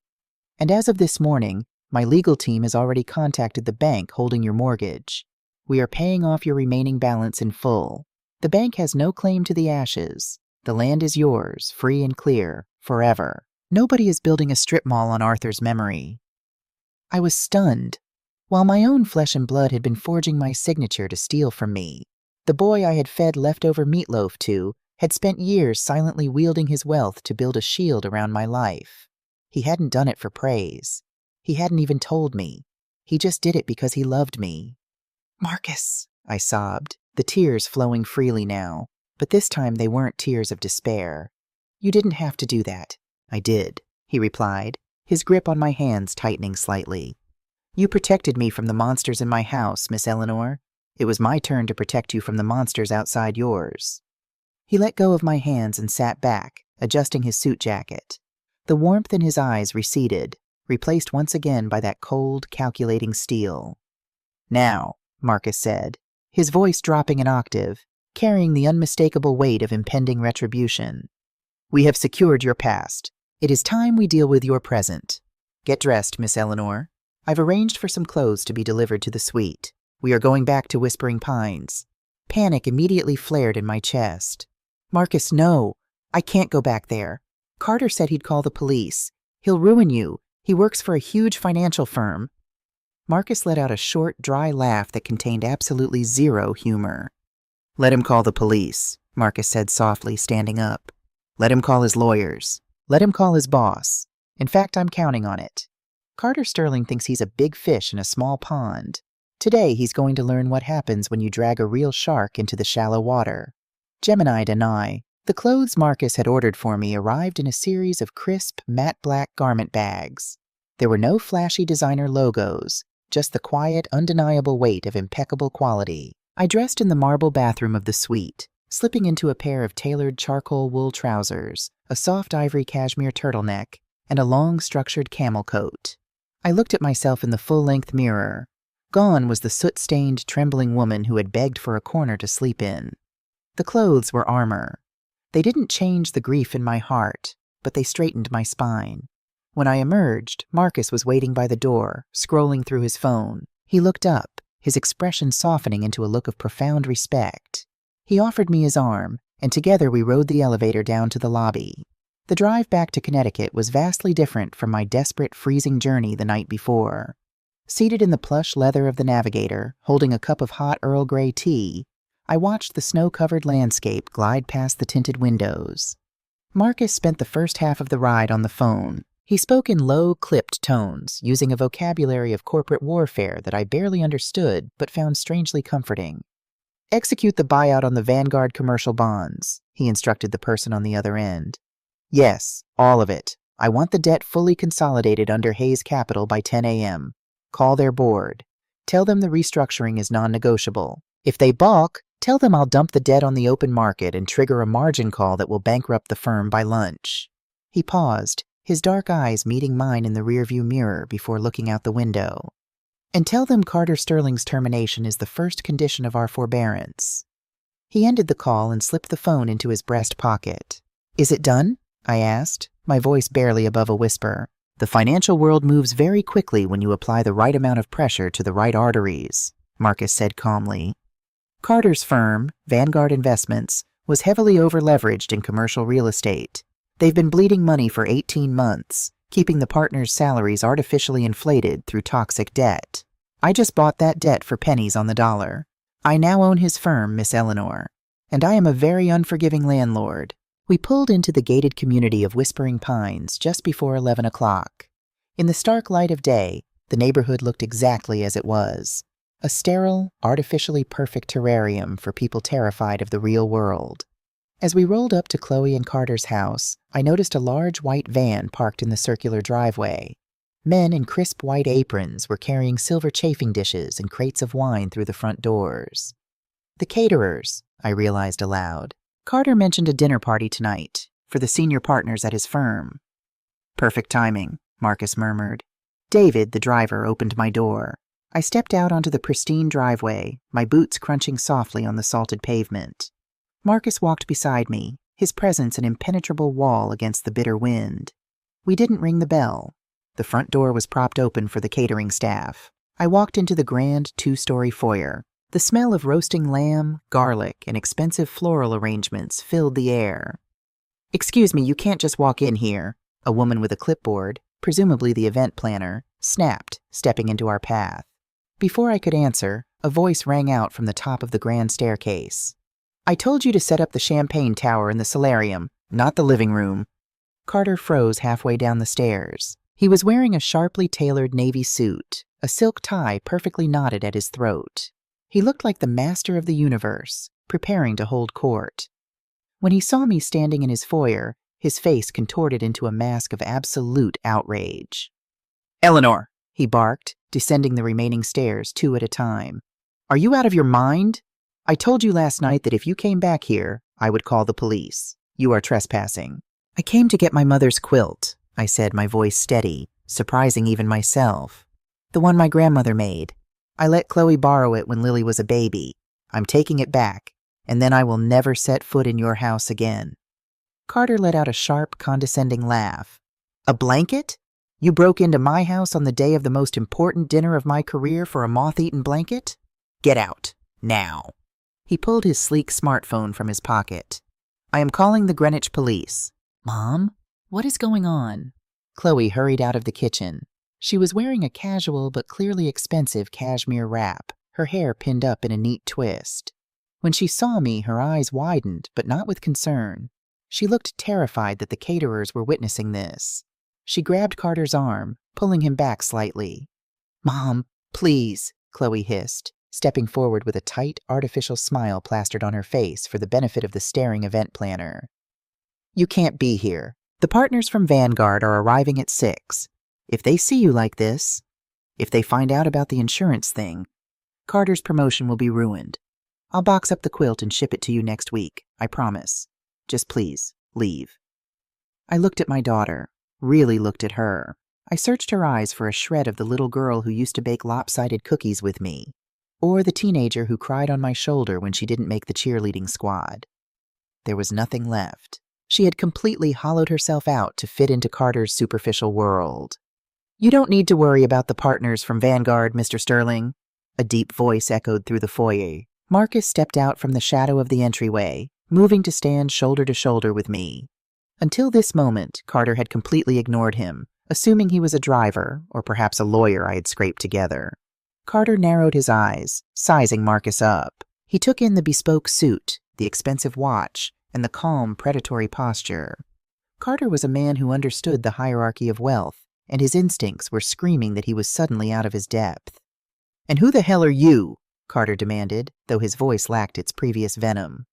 And as of this morning, my legal team has already contacted the bank holding your mortgage. We are paying off your remaining balance in full. The bank has no claim to the ashes. The land is yours, free and clear, forever. Nobody is building a strip mall on Arthur's memory. I was stunned. While my own flesh and blood had been forging my signature to steal from me, the boy I had fed leftover meatloaf to had spent years silently wielding his wealth to build a shield around my life. He hadn't done it for praise. He hadn't even told me. He just did it because he loved me. Marcus, I sobbed, the tears flowing freely now, but this time they weren't tears of despair. You didn't have to do that. I did, he replied, his grip on my hands tightening slightly. You protected me from the monsters in my house, Miss Eleanor. It was my turn to protect you from the monsters outside yours. He let go of my hands and sat back, adjusting his suit jacket. The warmth in his eyes receded, replaced once again by that cold, calculating steel. Now, Marcus said, his voice dropping an octave, carrying the unmistakable weight of impending retribution. We have secured your past. It is time we deal with your present. Get dressed, Miss Eleanor. I've arranged for some clothes to be delivered to the suite. We are going back to Whispering Pines. Panic immediately flared in my chest. Marcus, no. I can't go back there. Carter said he'd call the police. He'll ruin you. He works for a huge financial firm. Marcus let out a short, dry laugh that contained absolutely zero humor. Let him call the police, Marcus said softly, standing up. Let him call his lawyers. Let him call his boss. In fact, I'm counting on it. Carter Sterling thinks he's a big fish in a small pond. Today, he's going to learn what happens when you drag a real shark into the shallow water. Gemini and I, the clothes Marcus had ordered for me arrived in a series of crisp, matte black garment bags. There were no flashy designer logos, just the quiet, undeniable weight of impeccable quality. I dressed in the marble bathroom of the suite, slipping into a pair of tailored charcoal wool trousers, a soft ivory cashmere turtleneck, and a long, structured camel coat. I looked at myself in the full-length mirror. Gone was the soot-stained, trembling woman who had begged for a corner to sleep in. The clothes were armor. They didn't change the grief in my heart, but they straightened my spine. When I emerged, Marcus was waiting by the door, scrolling through his phone. He looked up, his expression softening into a look of profound respect. He offered me his arm, and together we rode the elevator down to the lobby. The drive back to Connecticut was vastly different from my desperate, freezing journey the night before. Seated in the plush leather of the Navigator, holding a cup of hot Earl Grey tea, I watched the snow-covered landscape glide past the tinted windows. Marcus spent the first half of the ride on the phone. He spoke in low, clipped tones, using a vocabulary of corporate warfare that I barely understood but found strangely comforting. Execute the buyout on the Vanguard commercial bonds, he instructed the person on the other end. Yes, all of it. I want the debt fully consolidated under Hayes Capital by 10 a.m. Call their board. Tell them the restructuring is non-negotiable. If they balk, tell them I'll dump the debt on the open market and trigger a margin call that will bankrupt the firm by lunch. He paused, his dark eyes meeting mine in the rearview mirror before looking out the window. And tell them Carter Sterling's termination is the first condition of our forbearance." He ended the call and slipped the phone into his breast pocket. "Is it done?" I asked, my voice barely above a whisper. "The financial world moves very quickly when you apply the right amount of pressure to the right arteries," Marcus said calmly. Carter's firm, Vanguard Investments, was heavily over-leveraged in commercial real estate. They've been bleeding money for 18 months, keeping the partners' salaries artificially inflated through toxic debt. I just bought that debt for pennies on the dollar. I now own his firm, Miss Eleanor, and I am a very unforgiving landlord. We pulled into the gated community of Whispering Pines just before 11 o'clock. In the stark light of day, the neighborhood looked exactly as it was. A sterile, artificially perfect terrarium for people terrified of the real world. As we rolled up to Chloe and Carter's house, I noticed a large white van parked in the circular driveway. Men in crisp white aprons were carrying silver chafing dishes and crates of wine through the front doors. "The caterers," I realized aloud. "Carter mentioned a dinner party tonight for the senior partners at his firm." "Perfect timing," Marcus murmured. David, the driver, opened my door. I stepped out onto the pristine driveway, my boots crunching softly on the salted pavement. Marcus walked beside me, his presence an impenetrable wall against the bitter wind. We didn't ring the bell. The front door was propped open for the catering staff. I walked into the grand two-story foyer. The smell of roasting lamb, garlic, and expensive floral arrangements filled the air. "Excuse me, you can't just walk in here," a woman with a clipboard, presumably the event planner, snapped, stepping into our path. Before I could answer, a voice rang out from the top of the grand staircase. "I told you to set up the champagne tower in the solarium, not the living room." Carter froze halfway down the stairs. He was wearing a sharply tailored navy suit, a silk tie perfectly knotted at his throat. He looked like the master of the universe, preparing to hold court. When he saw me standing in his foyer, his face contorted into a mask of absolute outrage. "Eleanor," he barked, descending the remaining stairs 2 at a time. "Are you out of your mind? I told you last night that if you came back here, I would call the police. You are trespassing." "I came to get my mother's quilt," I said, my voice steady, surprising even myself. "The one my grandmother made. I let Chloe borrow it when Lily was a baby. I'm taking it back, and then I will never set foot in your house again." Carter let out a sharp, condescending laugh. "A blanket? You broke into my house on the day of the most important dinner of my career for a moth-eaten blanket? Get out, now." He pulled his sleek smartphone from his pocket. "I am calling the Greenwich police." "Mom, what is going on?" Chloe hurried out of the kitchen. She was wearing a casual but clearly expensive cashmere wrap, her hair pinned up in a neat twist. When she saw me, her eyes widened, but not with concern. She looked terrified that the caterers were witnessing this. She grabbed Carter's arm, pulling him back slightly. "Mom, please," Chloe hissed, stepping forward with a tight, artificial smile plastered on her face for the benefit of the staring event planner. "You can't be here. The partners from Vanguard are arriving at 6. If they see you like this, if they find out about the insurance thing, Carter's promotion will be ruined. I'll box up the quilt and ship it to you next week, I promise. Just please, leave." I looked at my daughter, really looked at her. I searched her eyes for a shred of the little girl who used to bake lopsided cookies with me, or the teenager who cried on my shoulder when she didn't make the cheerleading squad. There was nothing left. She had completely hollowed herself out to fit into Carter's superficial world. "You don't need to worry about the partners from Vanguard, Mr. Sterling," a deep voice echoed through the foyer. Marcus stepped out from the shadow of the entryway, moving to stand shoulder to shoulder with me. Until this moment, Carter had completely ignored him, assuming he was a driver, or perhaps a lawyer I had scraped together. Carter narrowed his eyes, sizing Marcus up. He took in the bespoke suit, the expensive watch, and the calm, predatory posture. Carter was a man who understood the hierarchy of wealth, and his instincts were screaming that he was suddenly out of his depth. "And who the hell are you?" Carter demanded, though his voice lacked its previous venom.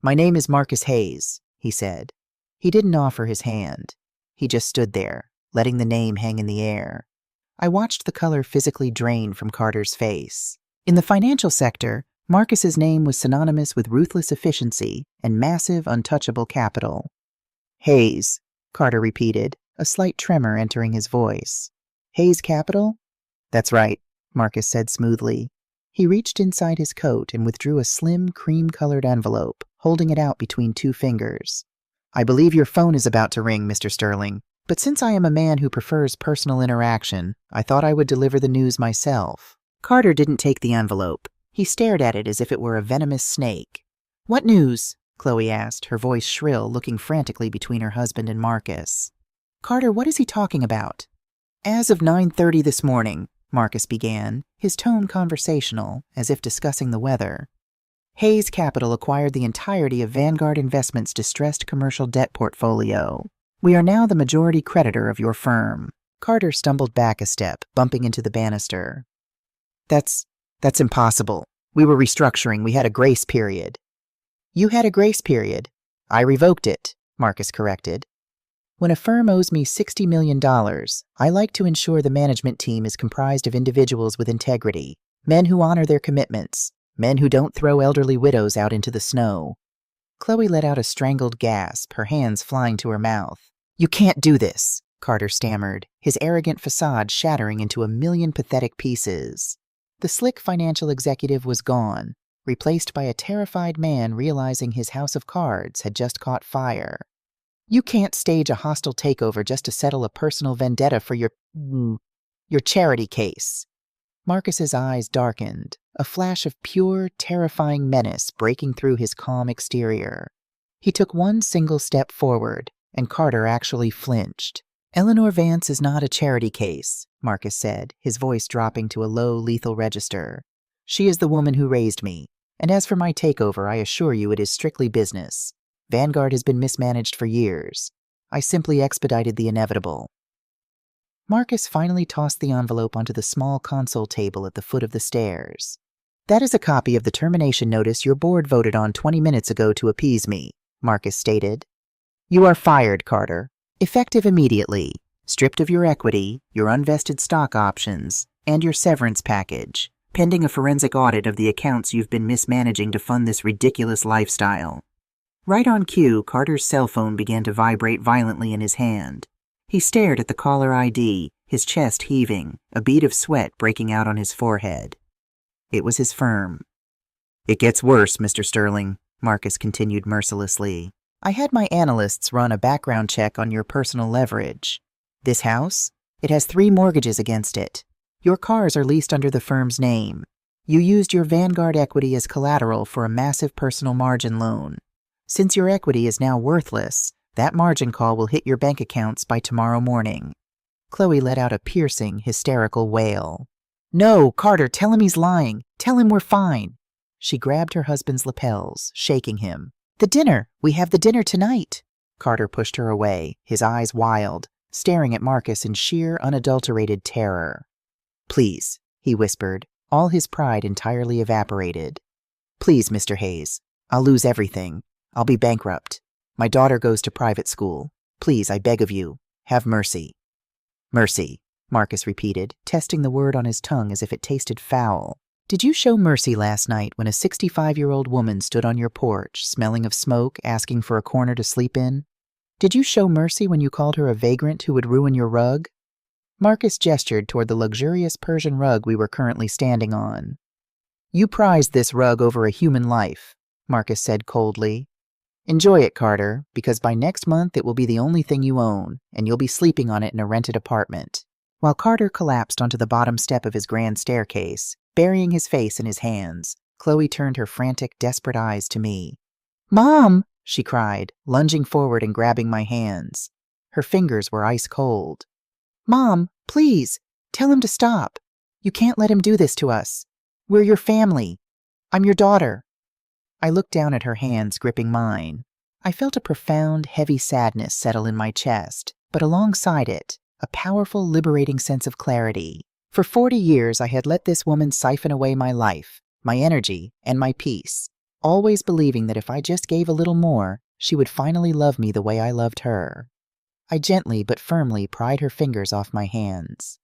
"My name is Marcus Hayes," he said. He didn't offer his hand. He just stood there, letting the name hang in the air. I watched the color physically drain from Carter's face. In the financial sector, Marcus's name was synonymous with ruthless efficiency and massive, untouchable capital. "Hayes," Carter repeated, a slight tremor entering his voice. "Hayes Capital?" "That's right. Marcus said smoothly. He reached inside his coat and withdrew a slim, cream-colored envelope, holding it out between two fingers. I believe your phone is about to ring, Mr. Sterling, but since I am a man who prefers personal interaction, I thought I would deliver the news myself. Carter didn't take the envelope. He stared at it as if it were a venomous snake. What news? Chloe asked, her voice shrill, looking frantically between her husband and Marcus. Carter, what is he talking about? As of 9:30 this morning, Marcus began, his tone conversational, as if discussing the weather. Hayes Capital acquired the entirety of Vanguard Investments' distressed commercial debt portfolio. We are now the majority creditor of your firm. Carter stumbled back a step, bumping into the banister. That's impossible. We were restructuring. We had a grace period. You had a grace period. I revoked it, Marcus corrected. When a firm owes me $60 million, I like to ensure the management team is comprised of individuals with integrity, men who honor their commitments, men who don't throw elderly widows out into the snow. Chloe let out a strangled gasp, her hands flying to her mouth. You can't do this, Carter stammered, his arrogant facade shattering into a million pathetic pieces. The slick financial executive was gone, replaced by a terrified man realizing his house of cards had just caught fire. You can't stage a hostile takeover just to settle a personal vendetta for your charity case. Marcus's eyes darkened, a flash of pure, terrifying menace breaking through his calm exterior. He took one single step forward, and Carter actually flinched. Eleanor Vance is not a charity case, Marcus said, his voice dropping to a low, lethal register. She is the woman who raised me, and as for my takeover, I assure you it is strictly business. Vanguard has been mismanaged for years. I simply expedited the inevitable. Marcus finally tossed the envelope onto the small console table at the foot of the stairs. That is a copy of the termination notice your board voted on 20 minutes ago to appease me, Marcus stated. You are fired, Carter. Effective immediately. Stripped of your equity, your unvested stock options, and your severance package, pending a forensic audit of the accounts you've been mismanaging to fund this ridiculous lifestyle. Right on cue, Carter's cell phone began to vibrate violently in his hand. He stared at the caller ID, his chest heaving, a bead of sweat breaking out on his forehead. It was his firm. It gets worse, Mr. Sterling, Marcus continued mercilessly. I had my analysts run a background check on your personal leverage. This house? It has 3 mortgages against it. Your cars are leased under the firm's name. You used your Vanguard equity as collateral for a massive personal margin loan. Since your equity is now worthless, that margin call will hit your bank accounts by tomorrow morning. Chloe let out a piercing, hysterical wail. No, Carter, tell him he's lying. Tell him we're fine. She grabbed her husband's lapels, shaking him. The dinner! We have the dinner tonight! Carter pushed her away, his eyes wild, staring at Marcus in sheer, unadulterated terror. Please, he whispered, all his pride entirely evaporated. Please, Mr. Hayes. I'll lose everything. I'll be bankrupt. My daughter goes to private school. Please, I beg of you, have mercy. Mercy, Marcus repeated, testing the word on his tongue as if it tasted foul. Did you show mercy last night when a 65-year-old woman stood on your porch, smelling of smoke, asking for a corner to sleep in? Did you show mercy when you called her a vagrant who would ruin your rug? Marcus gestured toward the luxurious Persian rug we were currently standing on. You prized this rug over a human life, Marcus said coldly. Enjoy it, Carter, because by next month it will be the only thing you own, and you'll be sleeping on it in a rented apartment. While Carter collapsed onto the bottom step of his grand staircase, burying his face in his hands, Chloe turned her frantic, desperate eyes to me. Mom! She cried, lunging forward and grabbing my hands. Her fingers were ice cold. Mom, please, tell him to stop. You can't let him do this to us. We're your family. I'm your daughter. I looked down at her hands gripping mine. I felt a profound, heavy sadness settle in my chest, but alongside it, a powerful, liberating sense of clarity. For 40 years, I had let this woman siphon away my life, my energy, and my peace, always believing that if I just gave a little more, she would finally love me the way I loved her. I gently but firmly pried her fingers off my hands.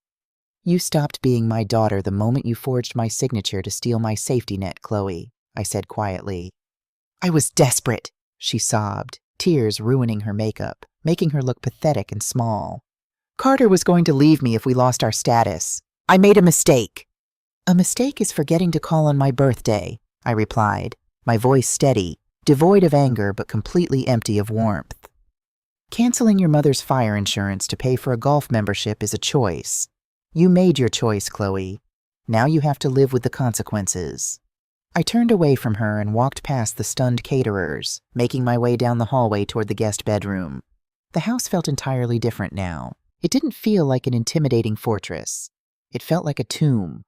You stopped being my daughter the moment you forged my signature to steal my safety net, Chloe, I said quietly. I was desperate, she sobbed, tears ruining her makeup, making her look pathetic and small. Carter was going to leave me if we lost our status. I made a mistake. "A mistake is forgetting to call on my birthday," I replied, my voice steady, devoid of anger but completely empty of warmth. "Canceling your mother's fire insurance to pay for a golf membership is a choice. You made your choice, Chloe. Now you have to live with the consequences." I turned away from her and walked past the stunned caterers, making my way down the hallway toward the guest bedroom. The house felt entirely different now. It didn't feel like an intimidating fortress. It felt like a tomb.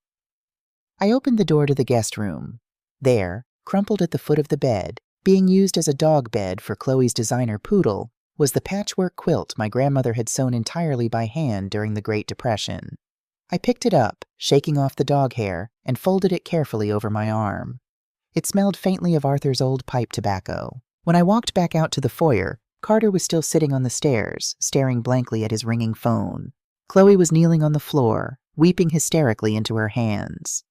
I opened the door to the guest room. There, crumpled at the foot of the bed, being used as a dog bed for Chloe's designer poodle, was the patchwork quilt my grandmother had sewn entirely by hand during the Great Depression. I picked it up, shaking off the dog hair, and folded it carefully over my arm. It smelled faintly of Arthur's old pipe tobacco. When I walked back out to the foyer, Carter was still sitting on the stairs, staring blankly at his ringing phone. Chloe was kneeling on the floor, weeping hysterically into her hands.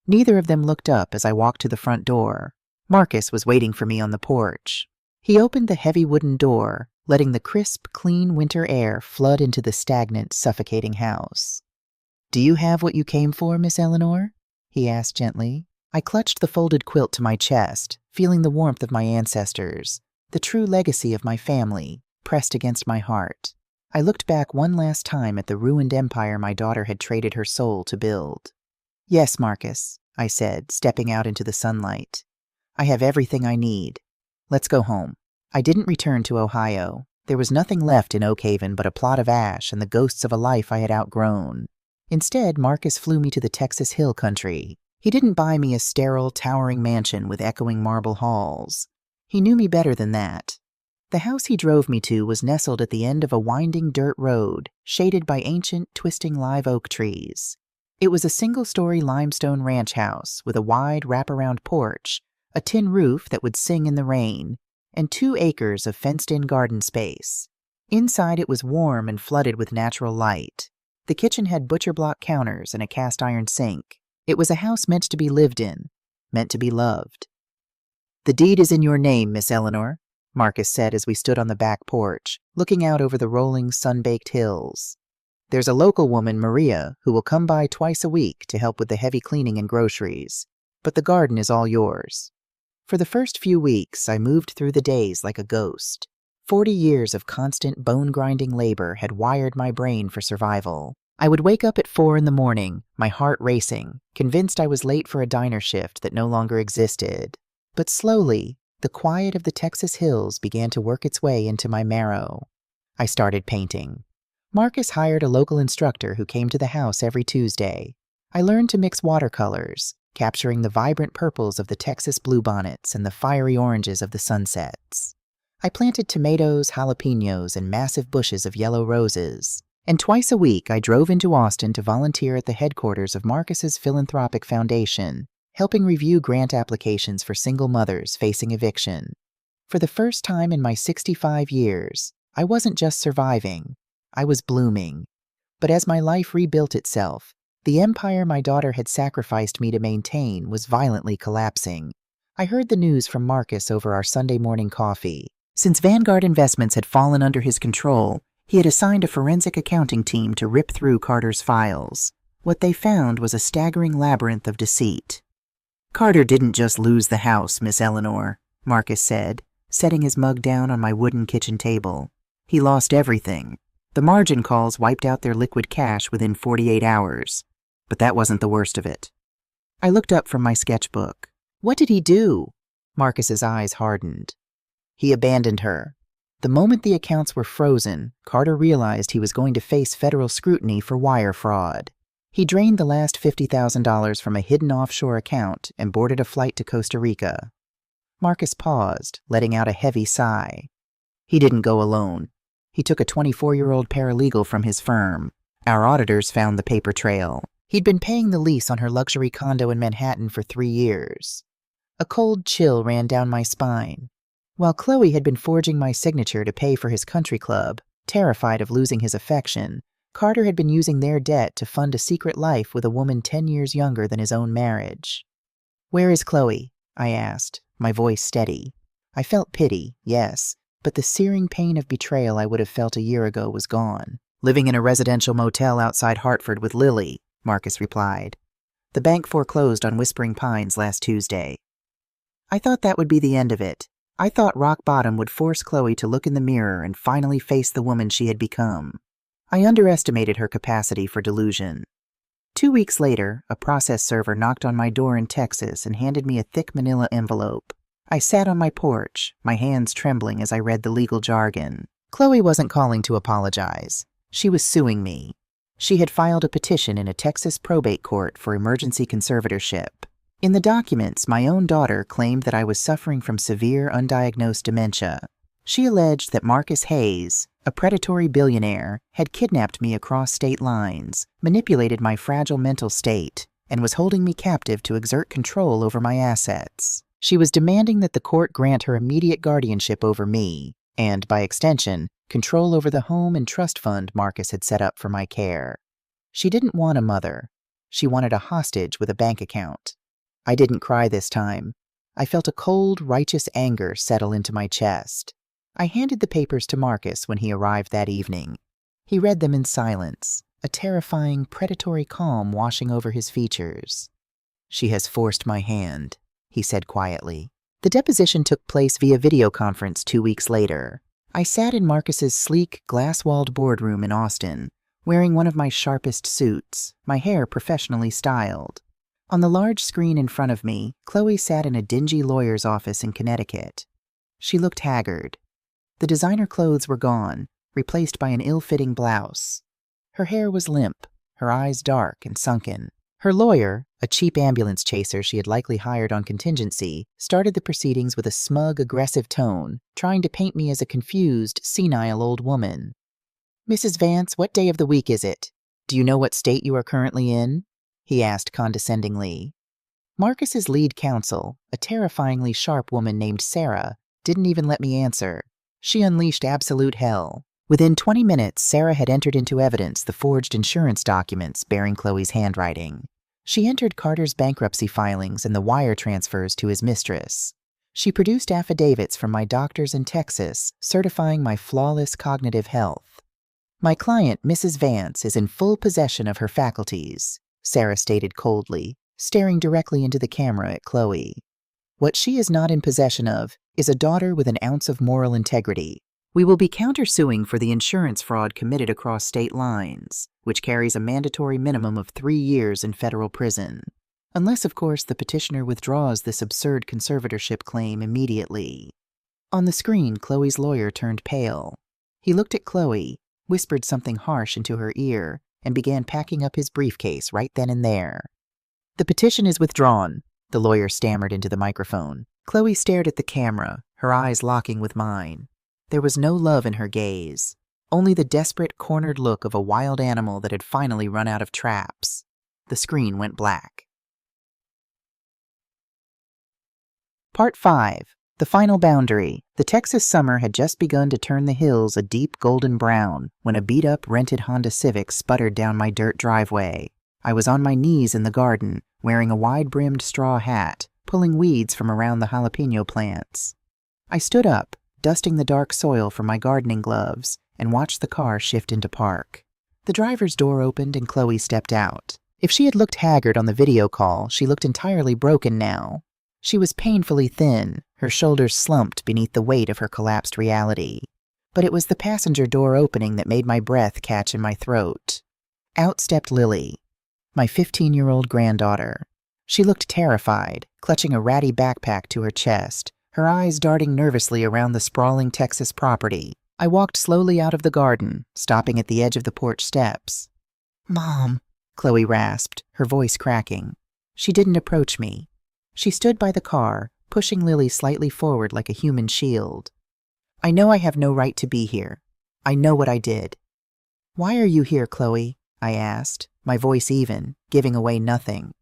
Neither of them looked up as I walked to the front door. Marcus was waiting for me on the porch. He opened the heavy wooden door, letting the crisp, clean winter air flood into the stagnant, suffocating house. "Do you have what you came for, Miss Eleanor?" he asked gently. I clutched the folded quilt to my chest, feeling the warmth of my ancestors, the true legacy of my family, pressed against my heart. I looked back one last time at the ruined empire my daughter had traded her soul to build. "Yes, Marcus," I said, stepping out into the sunlight. "I have everything I need. Let's go home." I didn't return to Ohio. There was nothing left in Oak Haven but a plot of ash and the ghosts of a life I had outgrown. Instead, Marcus flew me to the Texas Hill Country. He didn't buy me a sterile, towering mansion with echoing marble halls. He knew me better than that. The house he drove me to was nestled at the end of a winding dirt road, shaded by ancient, twisting live oak trees. It was a single-story limestone ranch house with a wide, wraparound porch, a tin roof that would sing in the rain, and 2 acres of fenced-in garden space. Inside it was warm and flooded with natural light. The kitchen had butcher-block counters and a cast-iron sink. It was a house meant to be lived in, meant to be loved. "The deed is in your name, Miss Eleanor," Marcus said as we stood on the back porch, looking out over the rolling, sun-baked hills. "There's a local woman, Maria, who will come by twice a week to help with the heavy cleaning and groceries, but the garden is all yours." For the first few weeks, I moved through the days like a ghost. 40 years of constant bone-grinding labor had wired my brain for survival. I would wake up at 4 in the morning, my heart racing, convinced I was late for a diner shift that no longer existed. But slowly, the quiet of the Texas hills began to work its way into my marrow. I started painting. Marcus hired a local instructor who came to the house every Tuesday. I learned to mix watercolors, capturing the vibrant purples of the Texas bluebonnets and the fiery oranges of the sunsets. I planted tomatoes, jalapenos, and massive bushes of yellow roses. And twice a week, I drove into Austin to volunteer at the headquarters of Marcus's philanthropic foundation, helping review grant applications for single mothers facing eviction. For the first time in my 65 years, I wasn't just surviving, I was blooming. But as my life rebuilt itself, the empire my daughter had sacrificed me to maintain was violently collapsing. I heard the news from Marcus over our Sunday morning coffee. Since Vanguard Investments had fallen under his control, he had assigned a forensic accounting team to rip through Carter's files. What they found was a staggering labyrinth of deceit. "Carter didn't just lose the house, Miss Eleanor," Marcus said, setting his mug down on my wooden kitchen table. "He lost everything. The margin calls wiped out their liquid cash within 48 hours. But that wasn't the worst of it." I looked up from my sketchbook. "What did he do?" Marcus's eyes hardened. "He abandoned her. The moment the accounts were frozen, Carter realized he was going to face federal scrutiny for wire fraud. He drained the last $50,000 from a hidden offshore account and boarded a flight to Costa Rica." Marcus paused, letting out a heavy sigh. "He didn't go alone. He took a 24-year-old paralegal from his firm. Our auditors found the paper trail. He'd been paying the lease on her luxury condo in Manhattan for 3 years. A cold chill ran down my spine. While Chloe had been forging my signature to pay for his country club, terrified of losing his affection, Carter had been using their debt to fund a secret life with a woman 10 years younger than his own marriage. "Where is Chloe?" I asked, my voice steady. I felt pity, yes, but the searing pain of betrayal I would have felt a year ago was gone. "Living in a residential motel outside Hartford with Lily," Marcus replied. The bank foreclosed on Whispering Pines last Tuesday. I thought that would be the end of it. I thought rock bottom would force Chloe to look in the mirror and finally face the woman she had become. I underestimated her capacity for delusion. 2 weeks later, a process server knocked on my door in Texas and handed me a thick manila envelope. I sat on my porch, my hands trembling as I read the legal jargon. Chloe wasn't calling to apologize. She was suing me. She had filed a petition in a Texas probate court for emergency conservatorship. In the documents, my own daughter claimed that I was suffering from severe undiagnosed dementia. She alleged that Marcus Hayes, a predatory billionaire, had kidnapped me across state lines, manipulated my fragile mental state, and was holding me captive to exert control over my assets. She was demanding that the court grant her immediate guardianship over me, and, by extension, control over the home and trust fund Marcus had set up for my care. She didn't want a mother. She wanted a hostage with a bank account. I didn't cry this time. I felt a cold, righteous anger settle into my chest. I handed the papers to Marcus when he arrived that evening. He read them in silence, a terrifying, predatory calm washing over his features. "She has forced my hand," he said quietly. The deposition took place via video conference 2 weeks later. I sat in Marcus's sleek, glass-walled boardroom in Austin, wearing one of my sharpest suits, my hair professionally styled. On the large screen in front of me, Chloe sat in a dingy lawyer's office in Connecticut. She looked haggard. The designer clothes were gone, replaced by an ill-fitting blouse. Her hair was limp, her eyes dark and sunken. Her lawyer, a cheap ambulance chaser she had likely hired on contingency, started the proceedings with a smug, aggressive tone, trying to paint me as a confused, senile old woman. "Mrs. Vance, what day of the week is it? Do you know what state you are currently in?" he asked condescendingly. Marcus's lead counsel, a terrifyingly sharp woman named Sarah, didn't even let me answer. She unleashed absolute hell. Within 20 minutes, Sarah had entered into evidence the forged insurance documents bearing Chloe's handwriting. She entered Carter's bankruptcy filings and the wire transfers to his mistress. She produced affidavits from my doctors in Texas certifying my flawless cognitive health. "My client, Mrs. Vance, is in full possession of her faculties," Sarah stated coldly, staring directly into the camera at Chloe. "What she is not in possession of is a daughter with an ounce of moral integrity. We will be countersuing for the insurance fraud committed across state lines, which carries a mandatory minimum of 3 years in federal prison. Unless, of course, the petitioner withdraws this absurd conservatorship claim immediately." On the screen, Chloe's lawyer turned pale. He looked at Chloe, whispered something harsh into her ear, and began packing up his briefcase right then and there. "The petition is withdrawn," the lawyer stammered into the microphone. Chloe stared at the camera, her eyes locking with mine. There was no love in her gaze, only the desperate, cornered look of a wild animal that had finally run out of traps. The screen went black. Part 5. The Final Boundary. The Texas summer had just begun to turn the hills a deep golden brown when a beat-up, rented Honda Civic sputtered down my dirt driveway. I was on my knees in the garden, wearing a wide-brimmed straw hat, pulling weeds from around the jalapeno plants. I stood up, dusting the dark soil from my gardening gloves, and watched the car shift into park. The driver's door opened and Chloe stepped out. If she had looked haggard on the video call, she looked entirely broken now. She was painfully thin, her shoulders slumped beneath the weight of her collapsed reality. But it was the passenger door opening that made my breath catch in my throat. Out stepped Lily, my 15-year-old granddaughter. She looked terrified, clutching a ratty backpack to her chest, her eyes darting nervously around the sprawling Texas property. I walked slowly out of the garden, stopping at the edge of the porch steps. "Mom," Chloe rasped, her voice cracking. She didn't approach me. She stood by the car, pushing Lily slightly forward like a human shield. "I know I have no right to be here. I know what I did." "Why are you here, Chloe?" I asked, my voice even, giving away nothing.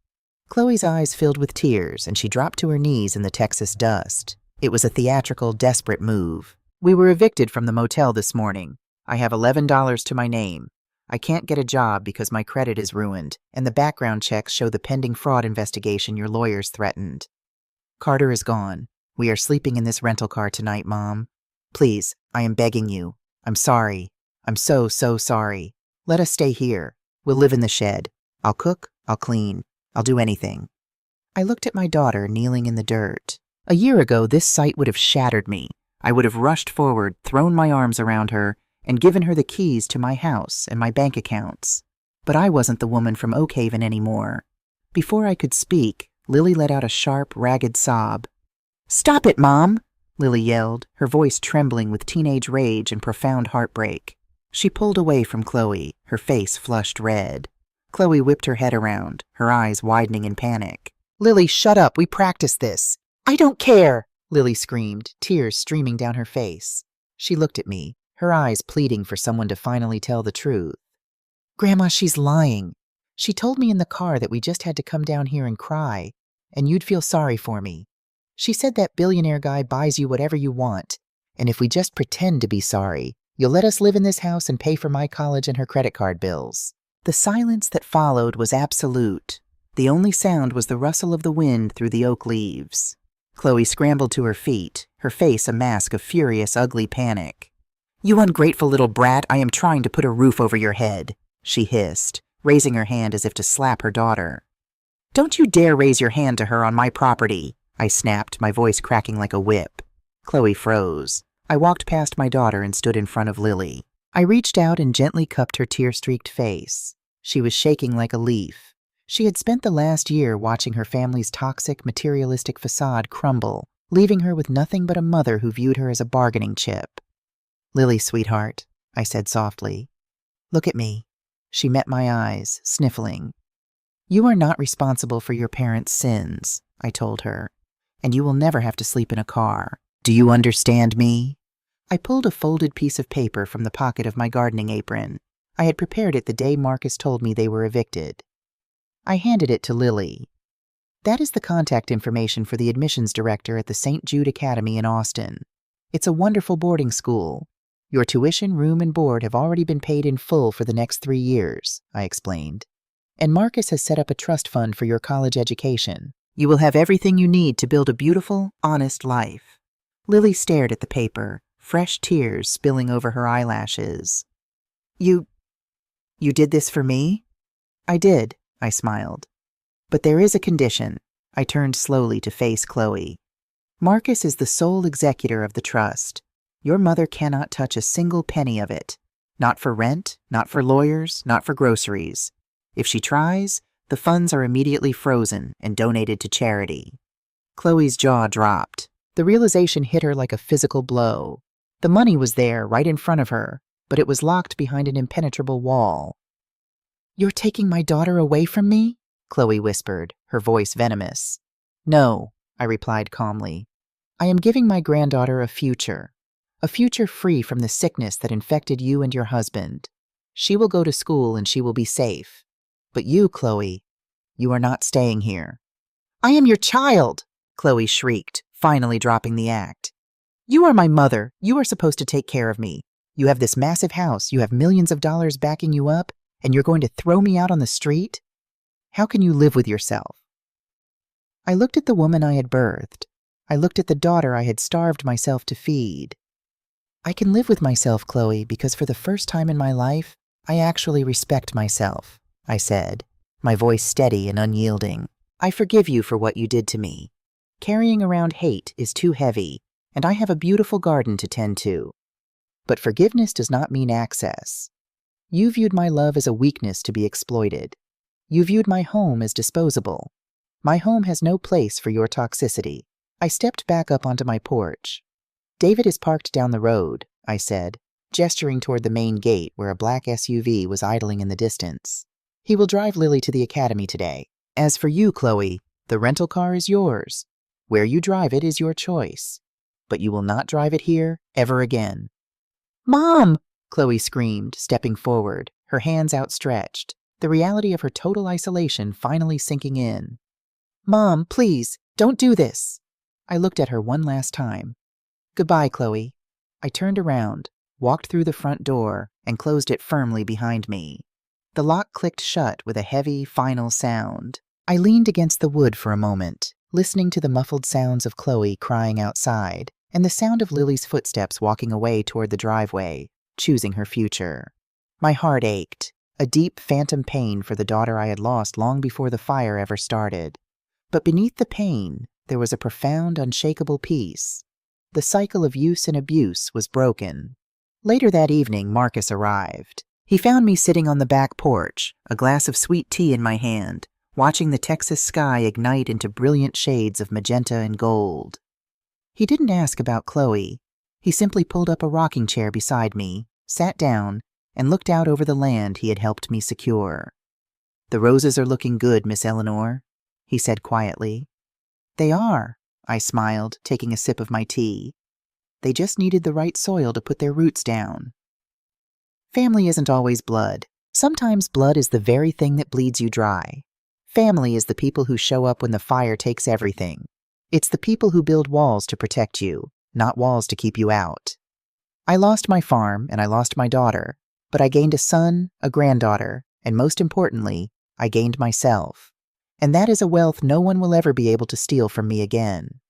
Chloe's eyes filled with tears, and she dropped to her knees in the Texas dust. It was a theatrical, desperate move. "We were evicted from the motel this morning. I have $11 to my name. I can't get a job because my credit is ruined, and the background checks show the pending fraud investigation your lawyers threatened. Carter is gone. We are sleeping in this rental car tonight, Mom. Please, I am begging you. I'm sorry. I'm so sorry. Let us stay here. We'll live in the shed. I'll cook, I'll clean. I'll do anything." I looked at my daughter kneeling in the dirt. A year ago, this sight would have shattered me. I would have rushed forward, thrown my arms around her, and given her the keys to my house and my bank accounts. But I wasn't the woman from Oakhaven anymore. Before I could speak, Lily let out a sharp, ragged sob. "Stop it, Mom!" Lily yelled, her voice trembling with teenage rage and profound heartbreak. She pulled away from Chloe, her face flushed red. Chloe whipped her head around, her eyes widening in panic. "Lily, shut up. We practiced this." "I don't care!" Lily screamed, tears streaming down her face. She looked at me, her eyes pleading for someone to finally tell the truth. "Grandma, she's lying. She told me in the car that we just had to come down here and cry, and you'd feel sorry for me. She said that billionaire guy buys you whatever you want, and if we just pretend to be sorry, you'll let us live in this house and pay for my college and her credit card bills." The silence that followed was absolute. The only sound was the rustle of the wind through the oak leaves. Chloe scrambled to her feet, her face a mask of furious, ugly panic. "You ungrateful little brat, I am trying to put a roof over your head," she hissed, raising her hand as if to slap her daughter. "Don't you dare raise your hand to her on my property," I snapped, my voice cracking like a whip. Chloe froze. I walked past my daughter and stood in front of Lily. I reached out and gently cupped her tear-streaked face. She was shaking like a leaf. She had spent the last year watching her family's toxic, materialistic facade crumble, leaving her with nothing but a mother who viewed her as a bargaining chip. "Lily, sweetheart," I said softly. "Look at me." She met my eyes, sniffling. "You are not responsible for your parents' sins," I told her, "and you will never have to sleep in a car. Do you understand me?" I pulled a folded piece of paper from the pocket of my gardening apron. I had prepared it the day Marcus told me they were evicted. I handed it to Lily. "That is the contact information for the admissions director at the St. Jude Academy in Austin. It's a wonderful boarding school. Your tuition, room, and board have already been paid in full for the next 3 years, I explained. And Marcus has set up a trust fund for your college education. You will have everything you need to build a beautiful, honest life." Lily stared at the paper, fresh tears spilling over her eyelashes. You did this for me?" "I did," I smiled. "But there is a condition." I turned slowly to face Chloe. "Marcus is the sole executor of the trust. Your mother cannot touch a single penny of it. Not for rent, not for lawyers, not for groceries. If she tries, the funds are immediately frozen and donated to charity." Chloe's jaw dropped. The realization hit her like a physical blow. The money was there, right in front of her, but it was locked behind an impenetrable wall. "You're taking my daughter away from me?" Chloe whispered, her voice venomous. "No," I replied calmly. "I am giving my granddaughter a future free from the sickness that infected you and your husband. She will go to school and she will be safe. But you, Chloe, you are not staying here." "I am your child!" Chloe shrieked, finally dropping the act. "You are my mother. You are supposed to take care of me. You have this massive house, you have millions of dollars backing you up, and you're going to throw me out on the street? How can you live with yourself?" I looked at the woman I had birthed. I looked at the daughter I had starved myself to feed. "I can live with myself, Chloe, because for the first time in my life, I actually respect myself," I said, my voice steady and unyielding. "I forgive you for what you did to me. Carrying around hate is too heavy, and I have a beautiful garden to tend to. But forgiveness does not mean access. You viewed my love as a weakness to be exploited. You viewed my home as disposable. My home has no place for your toxicity." I stepped back up onto my porch. "David is parked down the road," I said, gesturing toward the main gate where a black SUV was idling in the distance. "He will drive Lily to the academy today. As for you, Chloe, the rental car is yours. Where you drive it is your choice. But you will not drive it here ever again." "Mom!" Chloe screamed, stepping forward, her hands outstretched, the reality of her total isolation finally sinking in. "Mom, please, don't do this." I looked at her one last time. "Goodbye, Chloe." I turned around, walked through the front door, and closed it firmly behind me. The lock clicked shut with a heavy, final sound. I leaned against the wood for a moment, listening to the muffled sounds of Chloe crying outside, and the sound of Lily's footsteps walking away toward the driveway, choosing her future. My heart ached. a deep phantom pain for the daughter I had lost long before the fire ever started. But beneath the pain, there was a profound, unshakable peace. The cycle of use and abuse was broken. Later that evening, Marcus arrived. He found me sitting on the back porch, a glass of sweet tea in my hand, watching the Texas sky ignite into brilliant shades of magenta and gold. He didn't ask about Chloe. He simply pulled up a rocking chair beside me, sat down, and looked out over the land he had helped me secure. "The roses are looking good, Miss Eleanor," he said quietly. "They are," I smiled, taking a sip of my tea. "They just needed the right soil to put their roots down." Family isn't always blood. Sometimes blood is the very thing that bleeds you dry. Family is the people who show up when the fire takes everything. It's the people who build walls to protect you, not walls to keep you out. I lost my farm and I lost my daughter, but I gained a son, a granddaughter, and most importantly, I gained myself. And that is a wealth no one will ever be able to steal from me again.